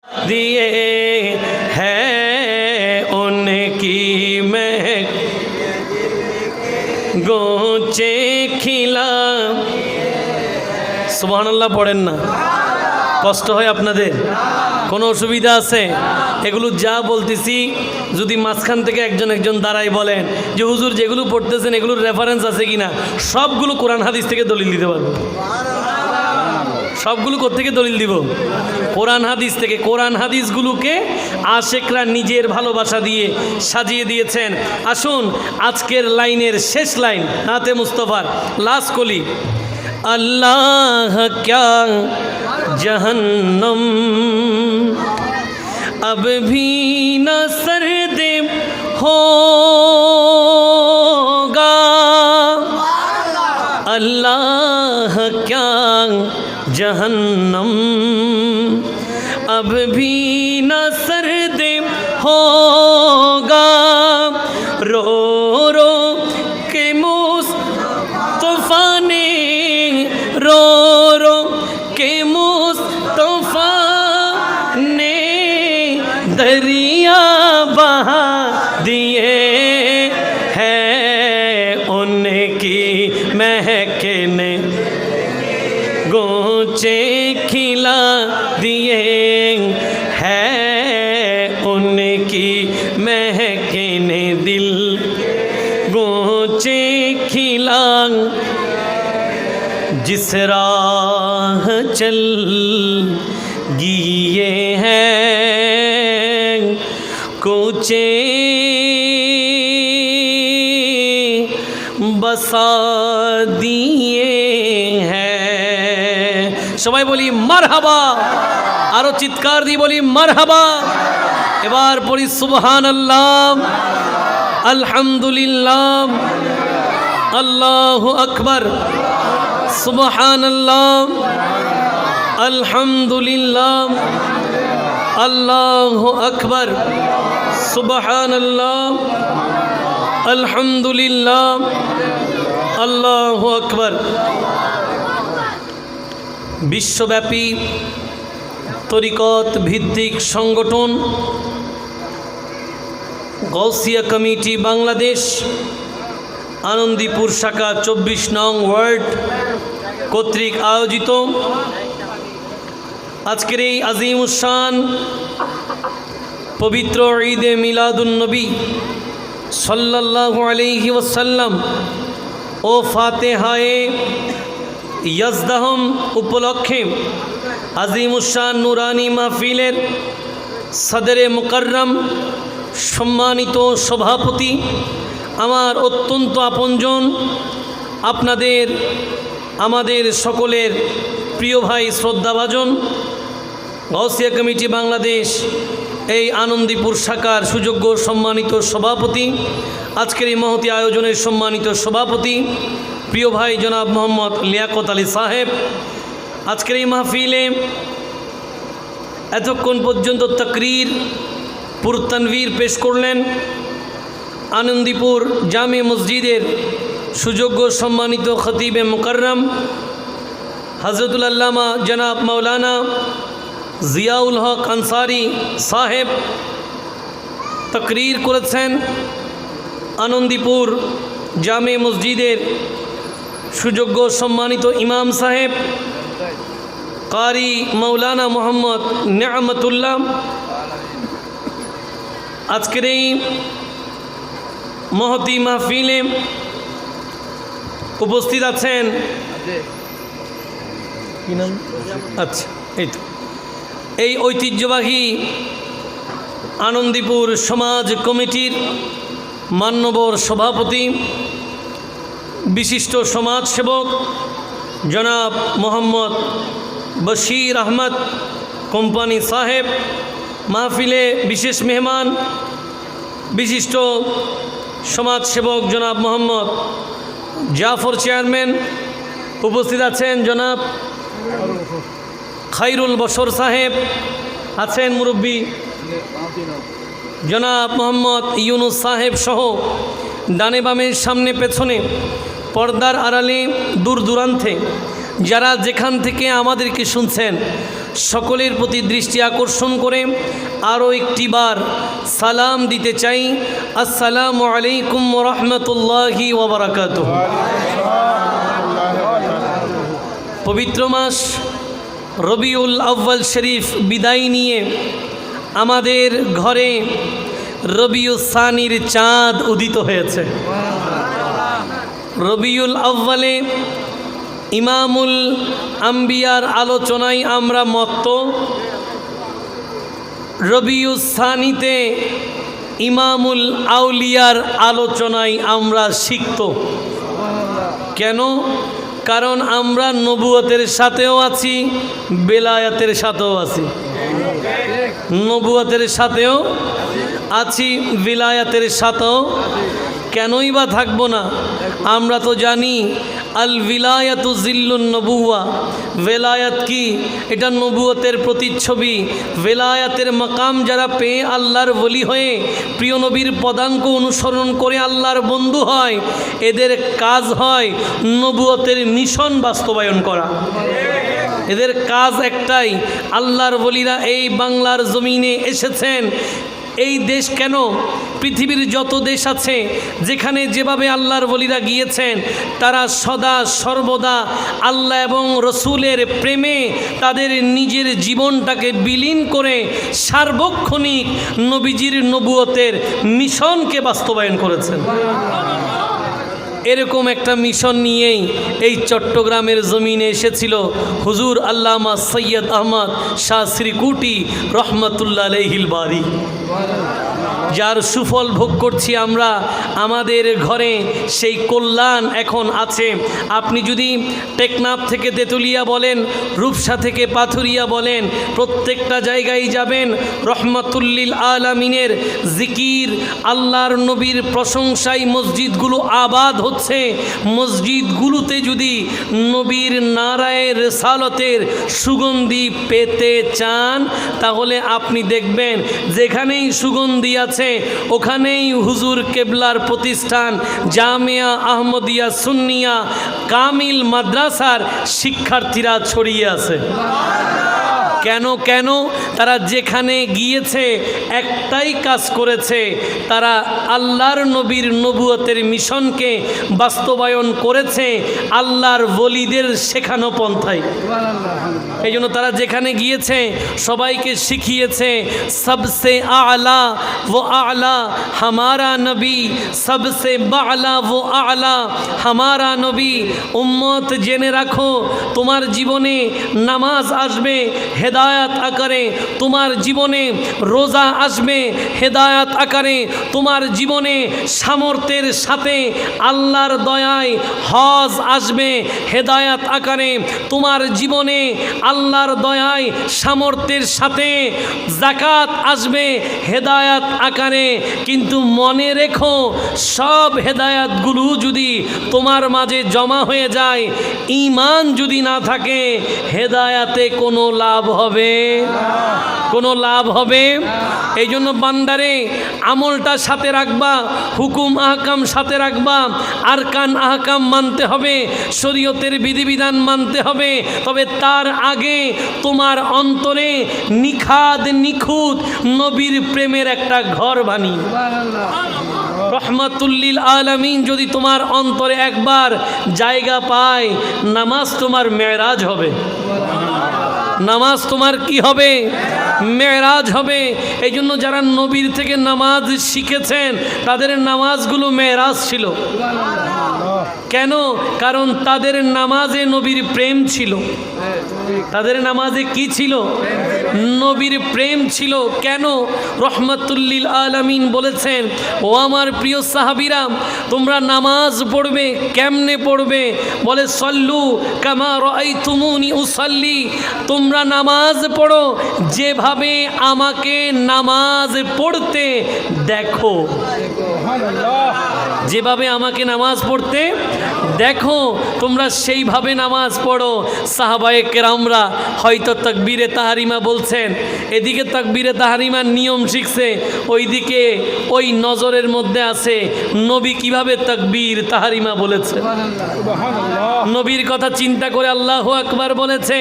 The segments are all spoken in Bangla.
दिए है उनकी महक गोचे खिला। সুবহানাল্লাহ পড়েন না, কষ্ট হয় আপনাদের? কোনো অসুবিধা আছে? এগুলো যা বলতেছি যদি মাঝখান থেকে একজন দাঁড়াই বলেন যে হুজুর যেগুলো পড়তেছেন এগুলোর রেফারেন্স আছে কিনা, সবগুলো কোরআন হাদিস থেকে দলিল দিতে পারবো। সবগুলো কোত্থেকে দলিল দিব? কোরআন হাদিস থেকে। কোরআন হাদিসগুলোকে আশেকরা নিজের ভালোবাসা দিয়ে সাজিয়ে দিয়েছেন। আসুন আজকের লাইনের শেষ লাইন নাতে মুস্তফার লাস্ট কলি, अल्लाह क्या जहन्नम अब भी न सर्द होगा, अल्लाह क्या जहन्नम अब भी न सर्द होगा, रो रो के मुस्तफा ने रो रो के मुस्तफा ने दरिया बहा दिए हैं उनकी महक ने गोचे खिला दिए हैं उनकी महक ने दिल गोचे खिला। जिस राह चल गिए हैं कोचे बसा दिए हैं। সবাই বলি মারহাবা, আরো চিৎকার দিয়ে বলি মারহাবা। এবার পড়ি সুবহানাল্লাহ, আলহামদুলিল্লাহ, আল্লাহু আকবার, সুবহানাল্লাহ, আলহামদুলিল্লাহ, আল্লাহু আকবার, সুবহানাল্লাহ, আলহামদুলিল্লাহ, আল্লাহু আকবার। বিশ্বব্যাপী তরিকত ভিত্তিক সংগঠন গাউসিয়া কমিটি বাংলাদেশ আনন্দীপুর শাখা 24 নং ওয়ার্ড কর্তৃক আয়োজিত আজকের এই আজিমুশান পবিত্র ঈদে মিলাদুন্নবী সাল্লাল্লাহু আলাইহি ওয়াসাল্লাম ও ফাতেহায়ে ইয়াজদাহম উপলক্ষে আজিমুশান নুরানি মাহফিলের সদরে মুকাররম সম্মানিত সভাপতি, আমার অত্যন্ত আপনজন, আপনাদের আমাদের সকলের প্রিয় ভাই শ্রদ্ধাভাজন, গাউসিয়া কমিটি বাংলাদেশ এই আনন্দীপুর শাখার সুযোগ্য সম্মানিত সভাপতি, আজকের এই মহতী আয়োজনের সম্মানিত সভাপতি প্রিয় ভাই জনাব মোহাম্মদ লিয়াকত আলী সাহেব, আজকের এই মাহফিলে এতক্ষণ পর্যন্ত তাকরীর পুরতানভীর পেশ করলেন আনন্দীপুর জামে মসজিদের সুযোগ্য সম্মানিত খতিবে মুকাররম হযরতুল আল্লামা জনাব মাওলানা জিয়াউল হক আনসারী সাহেব। তাকরীর করেছেন আনন্দীপুর জামে মসজিদের সুযোগ্য সম্মানিত ইমাম সাহেব কারি মাওলানা মোহাম্মদ নিয়ামতুল্লাহ। আজকের এই মহতী মাহফিলে উপস্থিত আছেন, আচ্ছা এই ঐতিহ্যবাহী আনন্দীপুর সমাজ কমিটির মান্যবর সভাপতি বিশিষ্ট সমাজসেবক জনাব মোহাম্মদ বশির আহমদ কোম্পানি সাহেব, মাহফিলে বিশেষ মেহমান বিশিষ্ট সমাজসেবক জনাব মোহাম্মদ জাফর চেয়ারম্যান, উপস্থিত আছেন জনাব খাইরুল বশর সাহেব, আছেন মুরব্বী জনাব মোহাম্মদ ইউনুস সাহেব সহ ডানে বামে সামনে পেছনে পর্দার আড়ালে দূর দূরান্তে যারা যেখান থেকে আমাদেরকে শুনছেন সকলের প্রতি দৃষ্টি আকর্ষণ করে আরও একটি বার সালাম দিতে চাই। আসসালামু আলাইকুম ওয়া রাহমাতুল্লাহি ওয়া বারাকাতুহু। পবিত্র মাস রবিউল আউয়াল শরীফ বিদায় নিয়ে আমাদের ঘরে রবিউল সানির চাঁদ উদিত হয়েছে। রবিউল আউয়ালে ইমামুল আম্বিয়ার আলোচনায় আমরা মত্ত, রবিউল সানিতে ইমামুল আউলিয়ার আলোচনায় আমরা সিক্ত। কেন? কারণ আমরা নবুয়তের সাথেও আছি, বেলায়াতের সাথেও আছি। নবুয়তের সাথেও আছি, বিলায়াতের সাথেও কেনই বা থাকবো না? আমরা তো জানি আল ভিলায়াতু জিল্লুন নবুয়া। ভেলায়াত কি? এটা নবুয়তের প্রতিচ্ছবি। ভেলায়াতের মাকাম যারা পেয়ে আল্লাহর ওলি হয়ে প্রিয় নবীর পদাঙ্ক অনুসরণ করে আল্লাহর বন্ধু হয়, এদের কাজ হয় নবুয়তের মিশন বাস্তবায়ন করা। এদের কাজ একটাই, আল্লাহর ওলিরা এই বাংলার জমিনে এসেছেন। এই দেশ কেন, পৃথিবীর যত দেশ আছে যেখানে যেভাবে আল্লাহর ওলিরা গিয়েছেন, তারা সদা সর্বদা আল্লাহ এবং রসুলের প্রেমে তাদের নিজের জীবনটাকে বিলীন করে সার্বক্ষণিক নবীজির নবুয়তের মিশনকে বাস্তবায়ন করেছেন। এরকম একটা মিশন নিয়েই এই চট্টগ্রামের জমিনে এসেছিল হুজুর আল্লামা সৈয়দ আহমদ শাহ শ্রীকুটি রহমতুল্লাহ আলাইহিল বারি, যার সুফল ভোগ করছি আমরা। আমাদের ঘরে সেই কল্যাণ এখন আছে। আপনি যদি টেকনাফ থেকে তেঁতুলিয়া বলেন, রূপসা থেকে পাথুরিয়া বলেন, প্রত্যেকটা জায়গায় যাবেন, রহমাতুল্লিল আলামিনের জিকির, আল্লাহর নবীর প্রশংসায় মসজিদগুলো আবাদ হচ্ছে। মসজিদগুলোতে যদি নবীর নারায়ে রিসালতের সুগন্ধি পেতে চান, তাহলে আপনি দেখবেন যেখানেই সুগন্ধি আছে ওখানেই হুজুর কেবলার প্রতিষ্ঠান জামিয়া আহমদিয়া সুন্নিয়া কামিল মাদ্রাসার শিক্ষার্থীরা ছড়িয়ে আছে। কেন? তারা যেখানে গিয়েছে একটাই কাজ করেছে, তারা আল্লাহর নবীর নবুয়তের মিশনকে বাস্তবায়ন করেছে আল্লাহর ওলিদের শেখানো পন্থায়। এই জন্য তারা যেখানে গিয়েছে সবাইকে শিখিয়েছে সবসে আলা वो आला हमारा नबी, सबसे बाला वो आला हमारा नबी। उम्मत জেনে রাখো, তোমার জীবনে নামাজ আসবে হেদায়াত আকারে, তোমার জীবনে রোজা আসবে হেদায়াত আকারে, তোমার জীবনে সামর্থ্যের সাথে আল্লাহর দয়ায় হজ আসবে হেদায়াত আকারে, তোমার জীবনে আল্লাহর দয়ায় সামর্থ্যের সাথে যাকাত আসবে হেদায়াত আকারে। কিন্তু মনে রেখো, সব হেদায়াতগুলো যদি তোমার মাঝে জমা হয়ে যায়, ঈমান যদি না থাকে, হেদায়াতে কোনো লাভ হবে? কোনো লাভ হবে? এই জন্য বান্দারে আমলটা সাথে রাখবা, হুকুম আহকাম সাথে রাখবা, আরকান আহকাম মানতে হবে, শরীয়তের বিধিবিধান মানতে হবে। তবে তার আগে তোমার অন্তরে নিখাদ নিখুঁত নবীর প্রেমের একটা ঘর বানিয়ে, রহমাতুল্লিল আলামিন যদি তোমার অন্তরে একবার জায়গা পায়, নামাজ তোমার মেরাজ হবে। নামাজ তোমার কি হবে? মেরাজ হবে। এই জন্য যারা নবীর থেকে নামাজ শিখেছেন তাদের নামাজগুলো মেরাজ ছিল। কেন? কারণ তাদের নামাজে নবীর প্রেম ছিল। তাদের নামাজে কি ছিল? নবীর প্রেম ছিল। কেন? রহমাতুল্লিল আলামিন বলেছেন, ও আমার প্রিয় সাহাবীরা, তোমরা নামাজ পড়বে। কেমনে পড়বে? বলে সল্লু কামা রাআইতুমুনি উসাল্লি। তোমরা নামাজ পড়ো যেভাবে আমাকে নামাজ পড়তে দেখো। যেভাবে আমাকে নামাজ পড়তে দেখো, তোমরা সেইভাবে নামাজ পড়ো। সাহাবায়ে কেরামরা হয়তো তাকবীরে তাহরিমা বলছে বলছেন এদিকে তাকবীরে তাহরিমার নিয়ম শিখছে, ওইদিকে ওই নজরের মধ্যে আছে নবী কিভাবে তাকবীর তাহরিমা বলেছে। নবীর কথা চিন্তা করে আল্লাহু আকবার বলেছে।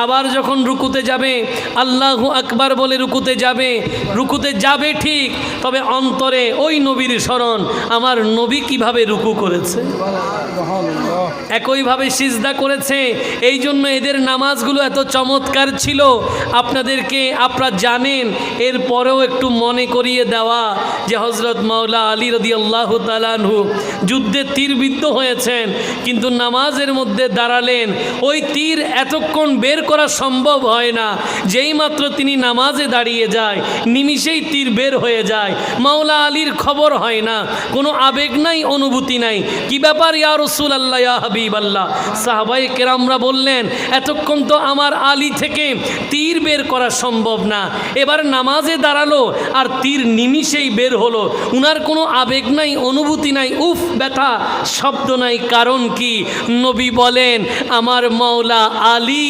আবার যখন রুকুতে যাবে আল্লাহু আকবার বলে রুকুতে যাবে ঠিক, তবে অন্তরে ওই নবীর স্মরণ, আমার নবী কিভাবে রুকু করেছে, একইভাবে সিজদা করেছে। এই জন্য এদের নামাজগুলো এত চমৎকার ছিল। আপনারা জানেন, এরপরেও একটু মনে করিয়ে দেওয়া যে হযরত মাওলা আলী রাদিয়াল্লাহু তাআলা আনহু যুদ্ধে তীরবিদ্ধ হয়েছেন, কিন্তু নামাজের মধ্যে দাঁড়ালেন। ওই তীর এতক্ষণ বের করা সম্ভব হয় না, যেই মাত্র তিনি নামাজে দাঁড়িয়ে যায় নিমিষেই তীর বের হয়ে যায়। মাওলা আলীর খবর হয় না, কোনো আবেগ নাই, অনুভূতি নাই। কি ব্যাপার ইয়া রাসূলুল্লাহ, ইয়া হাবিবাল্লাহ? সাহাবায়ে কেরামরা বললেন এতক্ষণ তো আমার আলী থেকে তীর বের করা সম্ভব না, এবার নামাজে দাঁড়ালো আর তীর নিমিষেই বের হলো। উনার কোনো আবেগ নাই, অনুভূতি নাই, উফ ব্যথা শব্দ নাই। কারণ কি? নবী বলেন আমার মাওলা আলী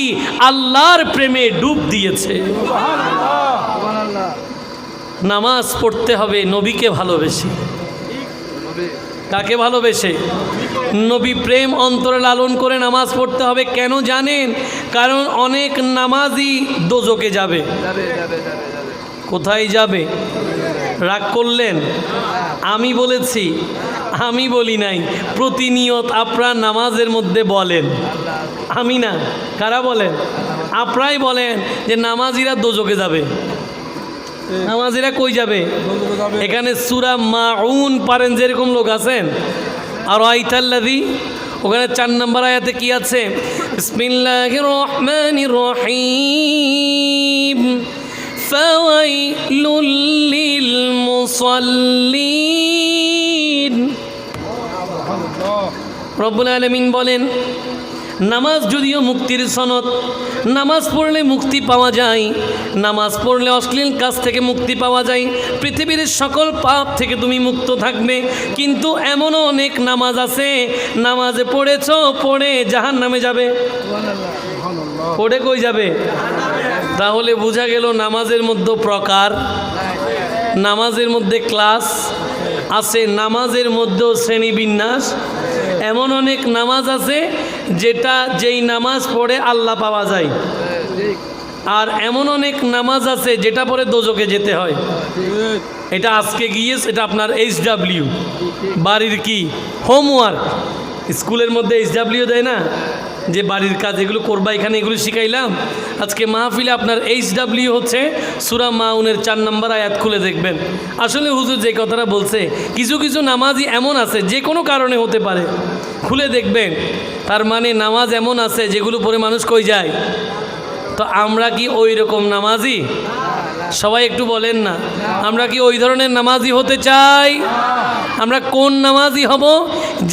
আল্লাহর প্রেমে ডুব দিয়েছে। নামাজ পড়তে হবে নবীকে ভালোবেসে। কাকে ভালোবেসে? নবী প্রেম অন্তরে লালন করে নামাজ পড়তে হবে। কেন জানেন? কারণ অনেক নামাজি দোজকে যাবে। কোথায় যাবে? রাগ করলেন? আমি বলেছি? আমি বলি নাই। প্রতিনিয়ত আপনার নামাজের মধ্যে বলেন, আমি না। কারা বলেন? আপনারাই বলেন যে নামাজিরা দোজকে যাবে। নামাজিরা কই যাবে? এখানে সূরা মাউন পারেন যেরকম লোক আছেন, আর আইতাল্লাযী, ওখানে 4 নম্বর আয়াতে কি আছে? বিসমিল্লাহির রহমানির রহিম ফাওয়াইলুল লিল মুসাল্লিন। রব্বুল আলামিন বলেন নামাজ যদিও মুক্তির সনদ, নামাজ পড়লে মুক্তি পাওয়া যায়, নামাজ পড়লে অশ্লীল কাজ থেকে মুক্তি পাওয়া যায়, পৃথিবীর সকল পাপ থেকে তুমি মুক্ত থাকবে। কিন্তু এমনও অনেক নামাজ আছে, নামাজে পড়েছো, পড়ে জাহান্নামে যাবে। পড়ে কই যাবে? তাহলে বোঝা গেল নামাজের মধ্যে প্রকার, নামাজের মধ্যে ক্লাস আছে, নামাজের মধ্যেও শ্রেণীবিন্যাস। এমন অনেক নামাজ আছে যেই নামাজ পড়ে আল্লাহ পাওয়া যায়, আর এমন অনেক নামাজ আছে যেটা পড়ে দোজকে যেতে হয়। এটা আজকে গিয়ে এটা আপনার HW বাড়ির কি হোমওয়ার্ক, স্কুলের মধ্যে HW দেয় না, যে বাড়ির কাজ এগুলো করবা, এখানে এগুলো শিখাইলাম। আজকে মাহফিলে আপনার HW হচ্ছে সূরা মাউনের 4 নম্বর আয়াত খুলে দেখবেন। আসলে হুজুর যে কথাটা বলছে, কিছু কিছু নামাজই এমন আছে যে কোনো কারণে হতে পারে, খুলে দেখবেন। তার মানে নামাজ এমন আছে যেগুলো পরে মানুষ কই যায়। তো আমরা কি ওই রকম নামাজি? সবাই একটু বলেন না, আমরা কি ওই ধরনের নামাজি হতে চাই? আমরা কোন নামাজি হব?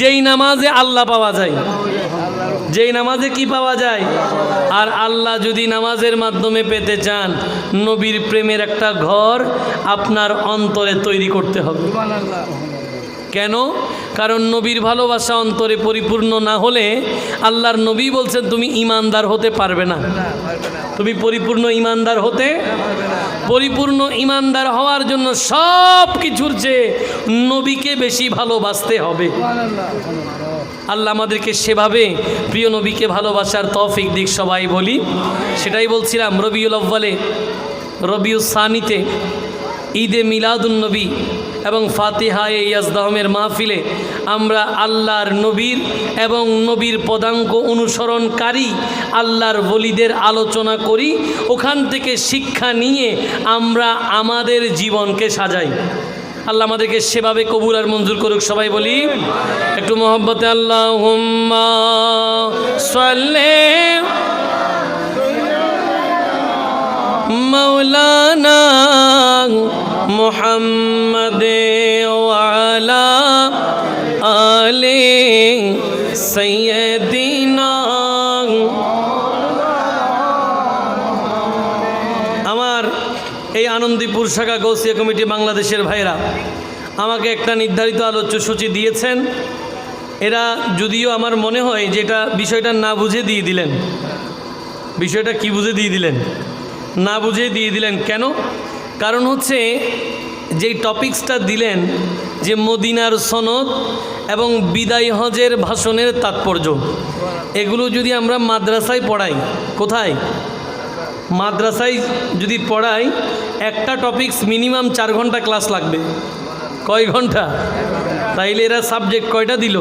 যেই নামাজে আল্লাহ পাওয়া যায়, যেই নামাজে কি পাওয়া যায়। আর আল্লাহ যদি নামাজের মাধ্যমে পেতে চান, নবীর প্রেমের একটা ঘর আপনার অন্তরে তৈরি করতে হবে। কেন? কারণ নবীর ভালোবাসা অন্তরে পরিপূর্ণ না হলে আল্লাহর নবী বলছেন তুমি ইমানদার হতে পারবে না। তুমি পরিপূর্ণ ইমানদার হতে, পরিপূর্ণ ইমানদার হওয়ার জন্য সব কিছুর চেয়ে নবীকে বেশি ভালোবাসতে হবে। আল্লাহ আমাদেরকে সেভাবে প্রিয় নবীকে ভালোবাসার তৌফিক দিক। সবাই বলি, সেটাই বলছিলাম। রবিউল আউয়ালে, রবিউল সানিতে, ঈদে মিলাদুন নবী এবং ফাতিহায়ে ইয়াজদাহমের মাহফিলে আমরা আল্লাহর নবীর এবং নবীর পদাঙ্ক অনুসরণকারী আল্লাহর ওলিদের আলোচনা করি। ওখান থেকে শিক্ষা নিয়ে আমরা আমাদের জীবনকে সাজাই। আল্লাহ আমাদেরকে সেভাবে কবুল আর মঞ্জুর করুক। সবাই বলি একটু মহব্বতে আল্লাহুম্মা সাল্লি মাওলানা মুহাম্মাদে ওয়া আলা আলি সাইয়্যিদিনা। আমার এই আনন্দীপুর শাখা গৌসিয়া কমিটি বাংলাদেশের ভাইরা আমাকে একটা নির্ধারিত আলোচ্য সূচি দিয়েছেন। এরা যদিও আমার মনে হয় যেটা বিষয়টা না বুঝে দিয়ে দিলেন। বিষয়টা কি বুঝে দিয়ে দিলেন? না বুঝে দিয়ে দিলেন কেন? কারণ হচ্ছে যেই টপিকসটা দিলেন যে মদিনার সনদ এবং বিদায় হজের ভাষণের তাৎপর্য, এগুলো যদি আমরা মাদ্রাসায় পড়াই, কোথায় মাদ্রাসায় যদি পড়াই, একটা টপিকস মিনিমাম 4 ঘন্টা ক্লাস লাগবে। কয় ঘন্টা? তাইলে এরা সাবজেক্ট কয়টা দিল?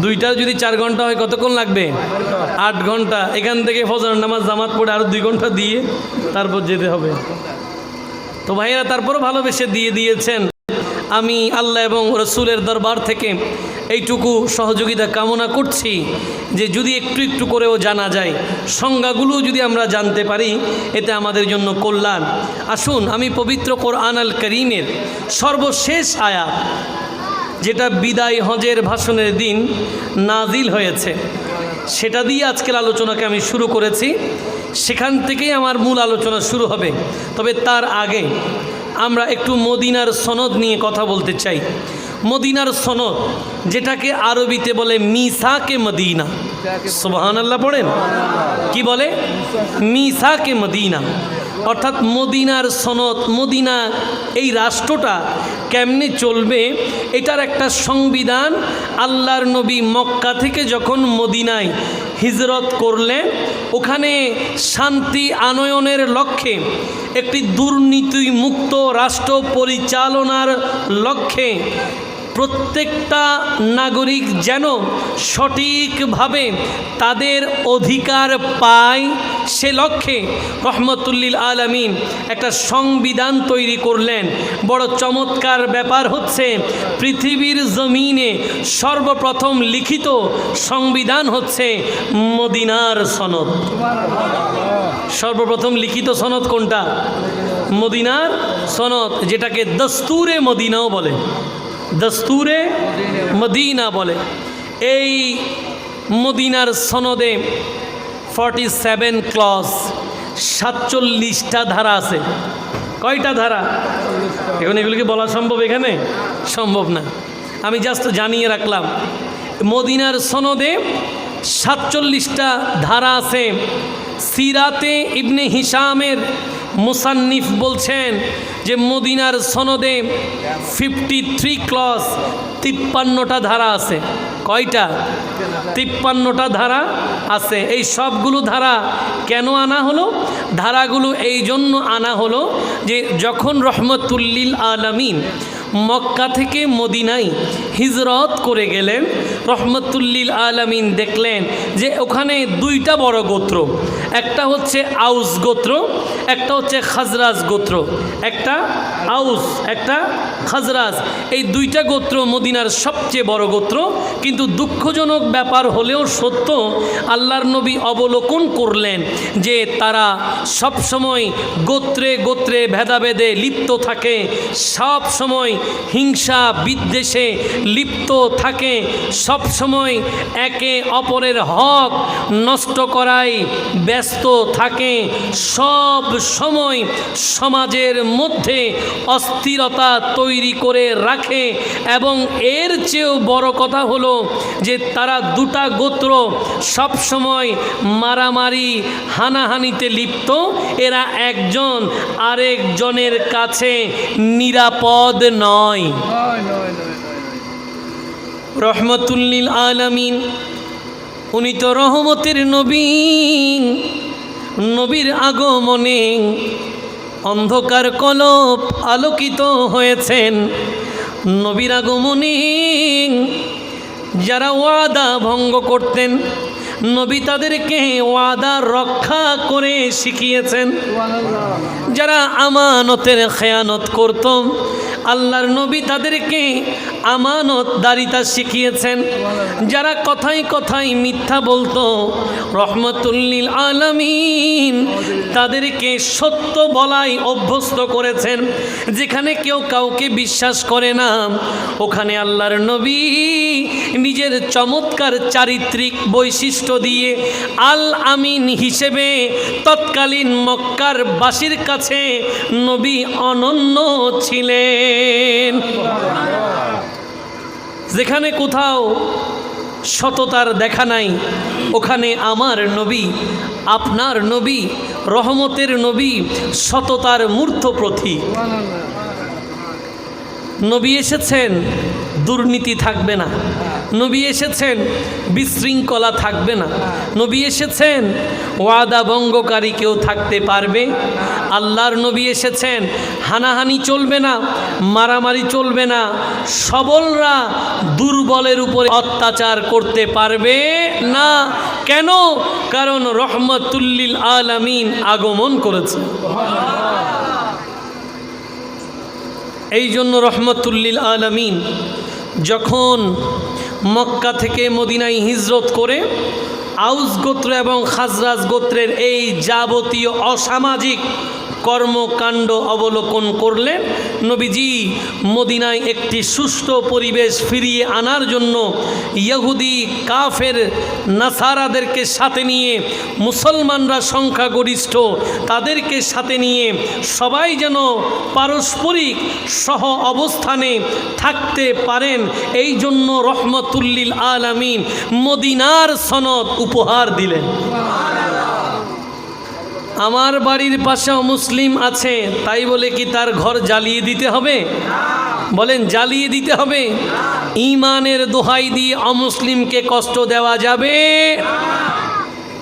2টা যদি 4 ঘন্টা হয় কতক্ষণ লাগবে? 8 ঘন্টা। এখান থেকে ফজর নামাজ জামাত পড়ে আরও 2 ঘন্টা দিয়ে তারপর যেতে হবে। তো ভাইয়েরা তারপরও ভালোবেসে দিয়ে দিয়েছেন। আমি আল্লাহ এবং রসুলের দরবার থেকে এইটুকু সহযোগিতা কামনা করছি যে যদি একটু একটু করেও জানা যায়, সংজ্ঞাগুলো যদি আমরা জানতে পারি, এতে আমাদের জন্য কল্যাণ। আসুন আমি পবিত্র কোরআন আল কারীমের সর্বশেষ আয়াত, যেটা বিদায় হজের ভাষণের দিন নাজিল হয়েছে, সেটা দিয়ে আজকের আলোচনাকে আমি শুরু করেছি। সেখান থেকেই আমার মূল আলোচনা শুরু হবে। তবে তার আগে আমরা একটু মদিনার সনদ নিয়ে কথা বলতে চাই। মদিনার সনদ, যেটাকে আরবিতে বলে মিসাকে মদিনা। সুবহানাল্লাহ পড়েন। কি বলে? মিসাকে মদিনা, অর্থাৎ মদিনার সনদ। মদিনা এই রাষ্ট্রটা কেমনে চলবে, এটার একটা সংবিধান আল্লাহর নবী মক্কা থেকে যখন মদিনায় হিজরত করলেন, ওখানে শান্তি আনয়নের লক্ষ্যে, একটি দুর্নীতি মুক্ত রাষ্ট্র পরিচালনার লক্ষ্যে প্রত্যেকটা নাগরিক যেন সঠিকভাবে তাদের অধিকার পায়, সে লক্ষ্যে রহমতুল্লিল আলামিন একটা সংবিধান তৈরি করলেন। বড় চমৎকার ব্যাপার হচ্ছে, পৃথিবীর জমিনে সর্বপ্রথম লিখিত সংবিধান হচ্ছে মদিনার সনদ। সর্বপ্রথম লিখিত সনদ কোনটা? মদিনার সনদ, যেটাকে দস্তুরে মদিনাও বলে। দস্তুরে মদিনা বলে। এই মদিনার সনদে 47 ক্লজ, 47টা ধারা আছে। কয়টা ধারা? এখন এগুলিকে বলা সম্ভব? এখানে সম্ভব না, আমি জাস্ট জানিয়ে রাখলাম। মদিনার সনদে 47টা ধারা আছে। সিরাতে ইবনে হিশামের মুসান্নিফ বলছেন যে মদিনার সনদে 53 ক্লজ, 53টা ধারা আছে। কয়টা? 53টা ধারা আছে। এই সবগুলো ধারা কেন আনা হলো? ধারাগুলো এই জন্য আনা হলো যে যখন রহমতুল্লিল আলামিন মক্কা থেকে মদিনায় হিজরত করে গেলেন, রহমতুল্লিল আলামিন দেখলেন যে ওখানে 2টা বড় গোত্র, একটা হচ্ছে আউস গোত্র, একটা হচ্ছে খাজরাজ গোত্র। একটা আউস, একটা খাজরাজ। এই 2টা গোত্র মদিনার সবচেয়ে বড় গোত্র। কিন্তু দুঃখজনক ব্যাপার হলেও সত্য, আল্লাহর নবী অবলোকন করলেন যে তারা সব সময় গোত্রে গোত্রে ভেদাভেদে লিপ্ত থাকে, সব সময় হিংসা বিদ্বেষে লিপ্ত থাকে, সব সময় একে অপরের হক নষ্ট করায় ব্যস্ত থাকে, সব সময় সমাজের মধ্যে অস্থিরতা তৈরি করে রাখে। এবং এর চেয়েও বড় কথা হলো যে তারা 2টা গোত্র সব সময় মারামারি হানাহানিতে লিপ্ত। এরা একজন আরেকজনের কাছে নিরাপদ নয়। রহমতুল্লিল আলামিন, উনি তো রহমতের নবী। নবীর আগমনে অন্ধকার কলব আলোকিত হয়েছেন। নবীর আগমনে যারা ওয়াদা ভঙ্গ করতেন, নবী তাদেরকে ওয়াদা রক্ষা করে শিখিয়েছেন। যারা আমানতের খেয়ানত করত, আল্লাহর নবী তাদেরকে আমানতদারিতা শিখিয়েছেন। যারা কথায় কথায় মিথ্যা বলতো, রহমতুল্লিল আলামিন তাদেরকে সত্য বলাই অভ্যস্ত করেছেন। যেখানে কেউ কাউকে বিশ্বাস করে না, ওখানে আল্লাহর নবী নিজের চমৎকার চারিত্রিক বৈশিষ্ট্য দিয়ে আল আমিন হিসেবে তৎকালীন মক্কার বাসীর কাছে নবী অনন্য ছিলেন। যেখানে কোথাও সততার দেখা নাই, ওখানে আমার নবী, আপনার নবী, রহমতের নবী, সততার মূর্ত প্রতীক। নবী এসেছেন, দুর্নীতি থাকবে না। নবী এসেছেন, বিশৃঙ্খলা থাকবে না। নবী এসেছেন, ওয়াদা ভঙ্গকারী কেউ থাকতে পারবে? আল্লাহর নবী এসেছেন, হানাহানি চলবে না, মারামারি চলবে না, সবলরা দুর্বলের উপরে অত্যাচার করতে পারবে না। কেন? কারণ রহমতুল্লিল আলামিন আগমন করেছে। এই জন্য রহমতুল্লিল আলামিন যখন মক্কা থেকে মদিনায় হিজরত করে আউস গোত্র এবং খাজরাজ গোত্রের এই যাবতীয় অসামাজিক কর্মকাণ্ড অবলোকন করলেন, নবীজি মদিনায় একটি সুষ্ঠু পরিবেশ ফিরিয়ে আনার জন্য ইহুদি কাফের নাসারাদেরকে সাথে নিয়ে, মুসলমানরা সংখ্যাগরিষ্ঠ তাদেরকে সাথে নিয়ে সবাই যেন পারস্পরিক সহ অবস্থানে থাকতে পারেন, এই জন্য রহমতুল্লিল আলামিন মদিনার সনদ উপহার দিলেন। আমার বাড়ির পাশেও মুসলিম আছে, তাই বলে কি তার ঘর জ্বালিয়ে দিতে হবে? বলেন, জ্বালিয়ে দিতে হবে? ঈমানের দোহাই দিয়ে অমুসলিমকে কষ্ট দেওয়া যাবে?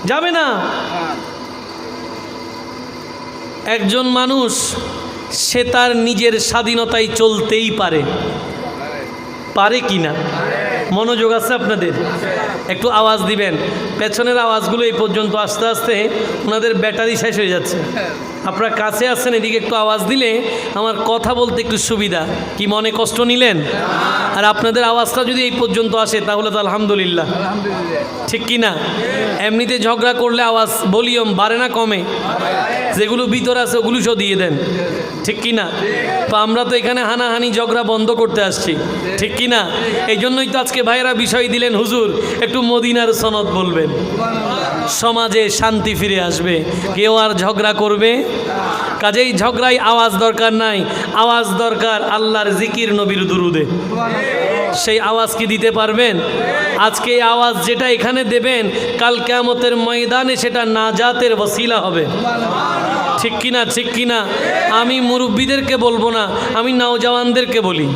যাবে না। একজন মানুষ সে তার নিজের স্বাধীনতায় চলতেই পারে, পারে কি না? মনোযোগ আছে আপনাদের? একটু আওয়াজ দিবেন। পেছনের আওয়াজগুলো এই পর্যন্ত আস্তে আস্তে ওনাদের ব্যাটারি শেষ হয়ে যাচ্ছে। আপনারা কাছে আছেন, এদিকে একটু আওয়াজ দিলে আমার কথা বলতে একটু সুবিধা। কি মনে কষ্ট নিলেন? আর আপনাদের আওয়াজটা যদি এই পর্যন্ত আসে তাহলে তো আলহামদুলিল্লাহ, ঠিক কি না? এমনিতে ঝগড়া করলে আওয়াজ ভলিউম বাড়ে না কমে? যেগুলো ভিতরে আছে ওগুলো সব দিয়ে দেন, ঠিক কি না? তো আমরা তো এখানে হানাহানি ঝগড়া বন্ধ করতে আসছি, ঠিক কি না? এই জন্যই তো আজকে ভাইয়েরা বিষয় দিলেন, হুজুর একটু মদিনার সনদ বলবেন, সমাজে শান্তি ফিরে আসবে, কেউ আর ঝগড়া করবে। কাজেই ঝগড়ায় আওয়াজ দরকার নাই, আওয়াজ দরকার আল্লাহর জিকির, নবীর দুরুদে। সেই আওয়াজ কি দিতে পারবেন? আজকে এই আওয়াজ যেটা এখানে দেবেন, কাল কিয়ামতের ময়দানে সেটা নাজাতের ওসিলা হবে, ঠিক কিনা? ঠিক কিনা? আমি মুরব্বীদেরকে বলবো না, আমি নওজওয়ানদেরকে বলি।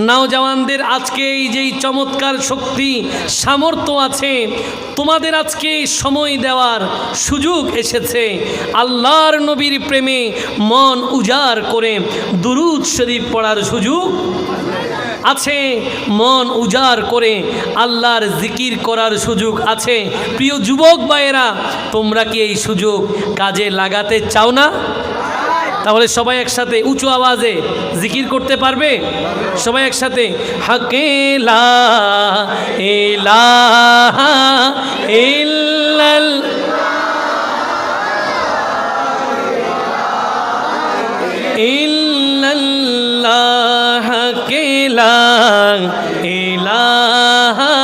নওজওয়ানদের আজকে এই যেই চমৎকার শক্তি সামর্থ্য আছে, তোমাদের আজকে সময় দেওয়ার সুযোগ এসেছে। আল্লাহর নবীর প্রেমে মন উজাড় করে দুরূদ শরীফ পড়ার সুযোগ আছে, মন উজাড় করে আল্লাহর জিকির করার সুযোগ আছে। প্রিয় যুবক ভাইয়েরা, তোমরা কি এই সুযোগ কাজে লাগাতে চাও না? তাহলে সবাই একসাথে উঁচু আওয়াজে জিকির করতে পারবে? সবাই একসাথে, হাকে লা ইলাহা ইল্লাল্লাহ ইল্লাল্লাহ, হাকে লা ইলাহা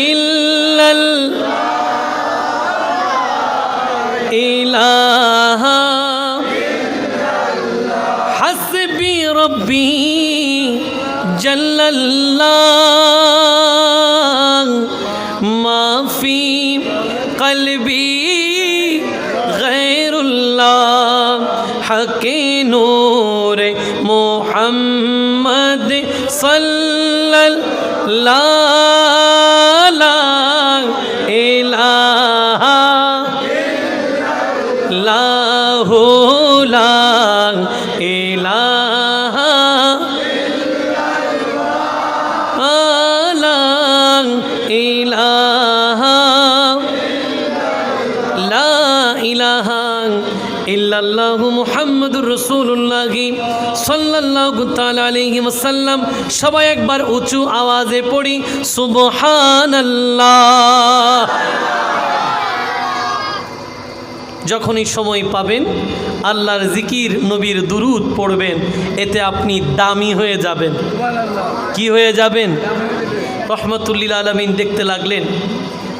ইল্লাল্লাহ ইলাহা হাসবি রব্বি জাল্লাল্লাহ মা ফি কলবি গায়রুল্লাহ হকে নূরে মুহাম্মদ সাল্লাল্লাহু ইলাহা লাহু লা ইলাহা লা ইলাহা লা ইলাহা ইল্লাল্লাহু মুহাম্মাদুর রাসূলুল্লাহ সাল্লাল্লাহু তাআলা আলাইহি ওয়াসাল্লাম। সবাই একবার উঁচু আওয়াজে পড়ি সুবহানাল্লাহ। যখনই সময় পাবেন আল্লাহর জিকির, নবীর দুরুদ পড়বেন, এতে আপনি দামি হয়ে যাবেন। কি হয়ে যাবেন? রহমতুল্লিল আলামিন দেখতে লাগলেন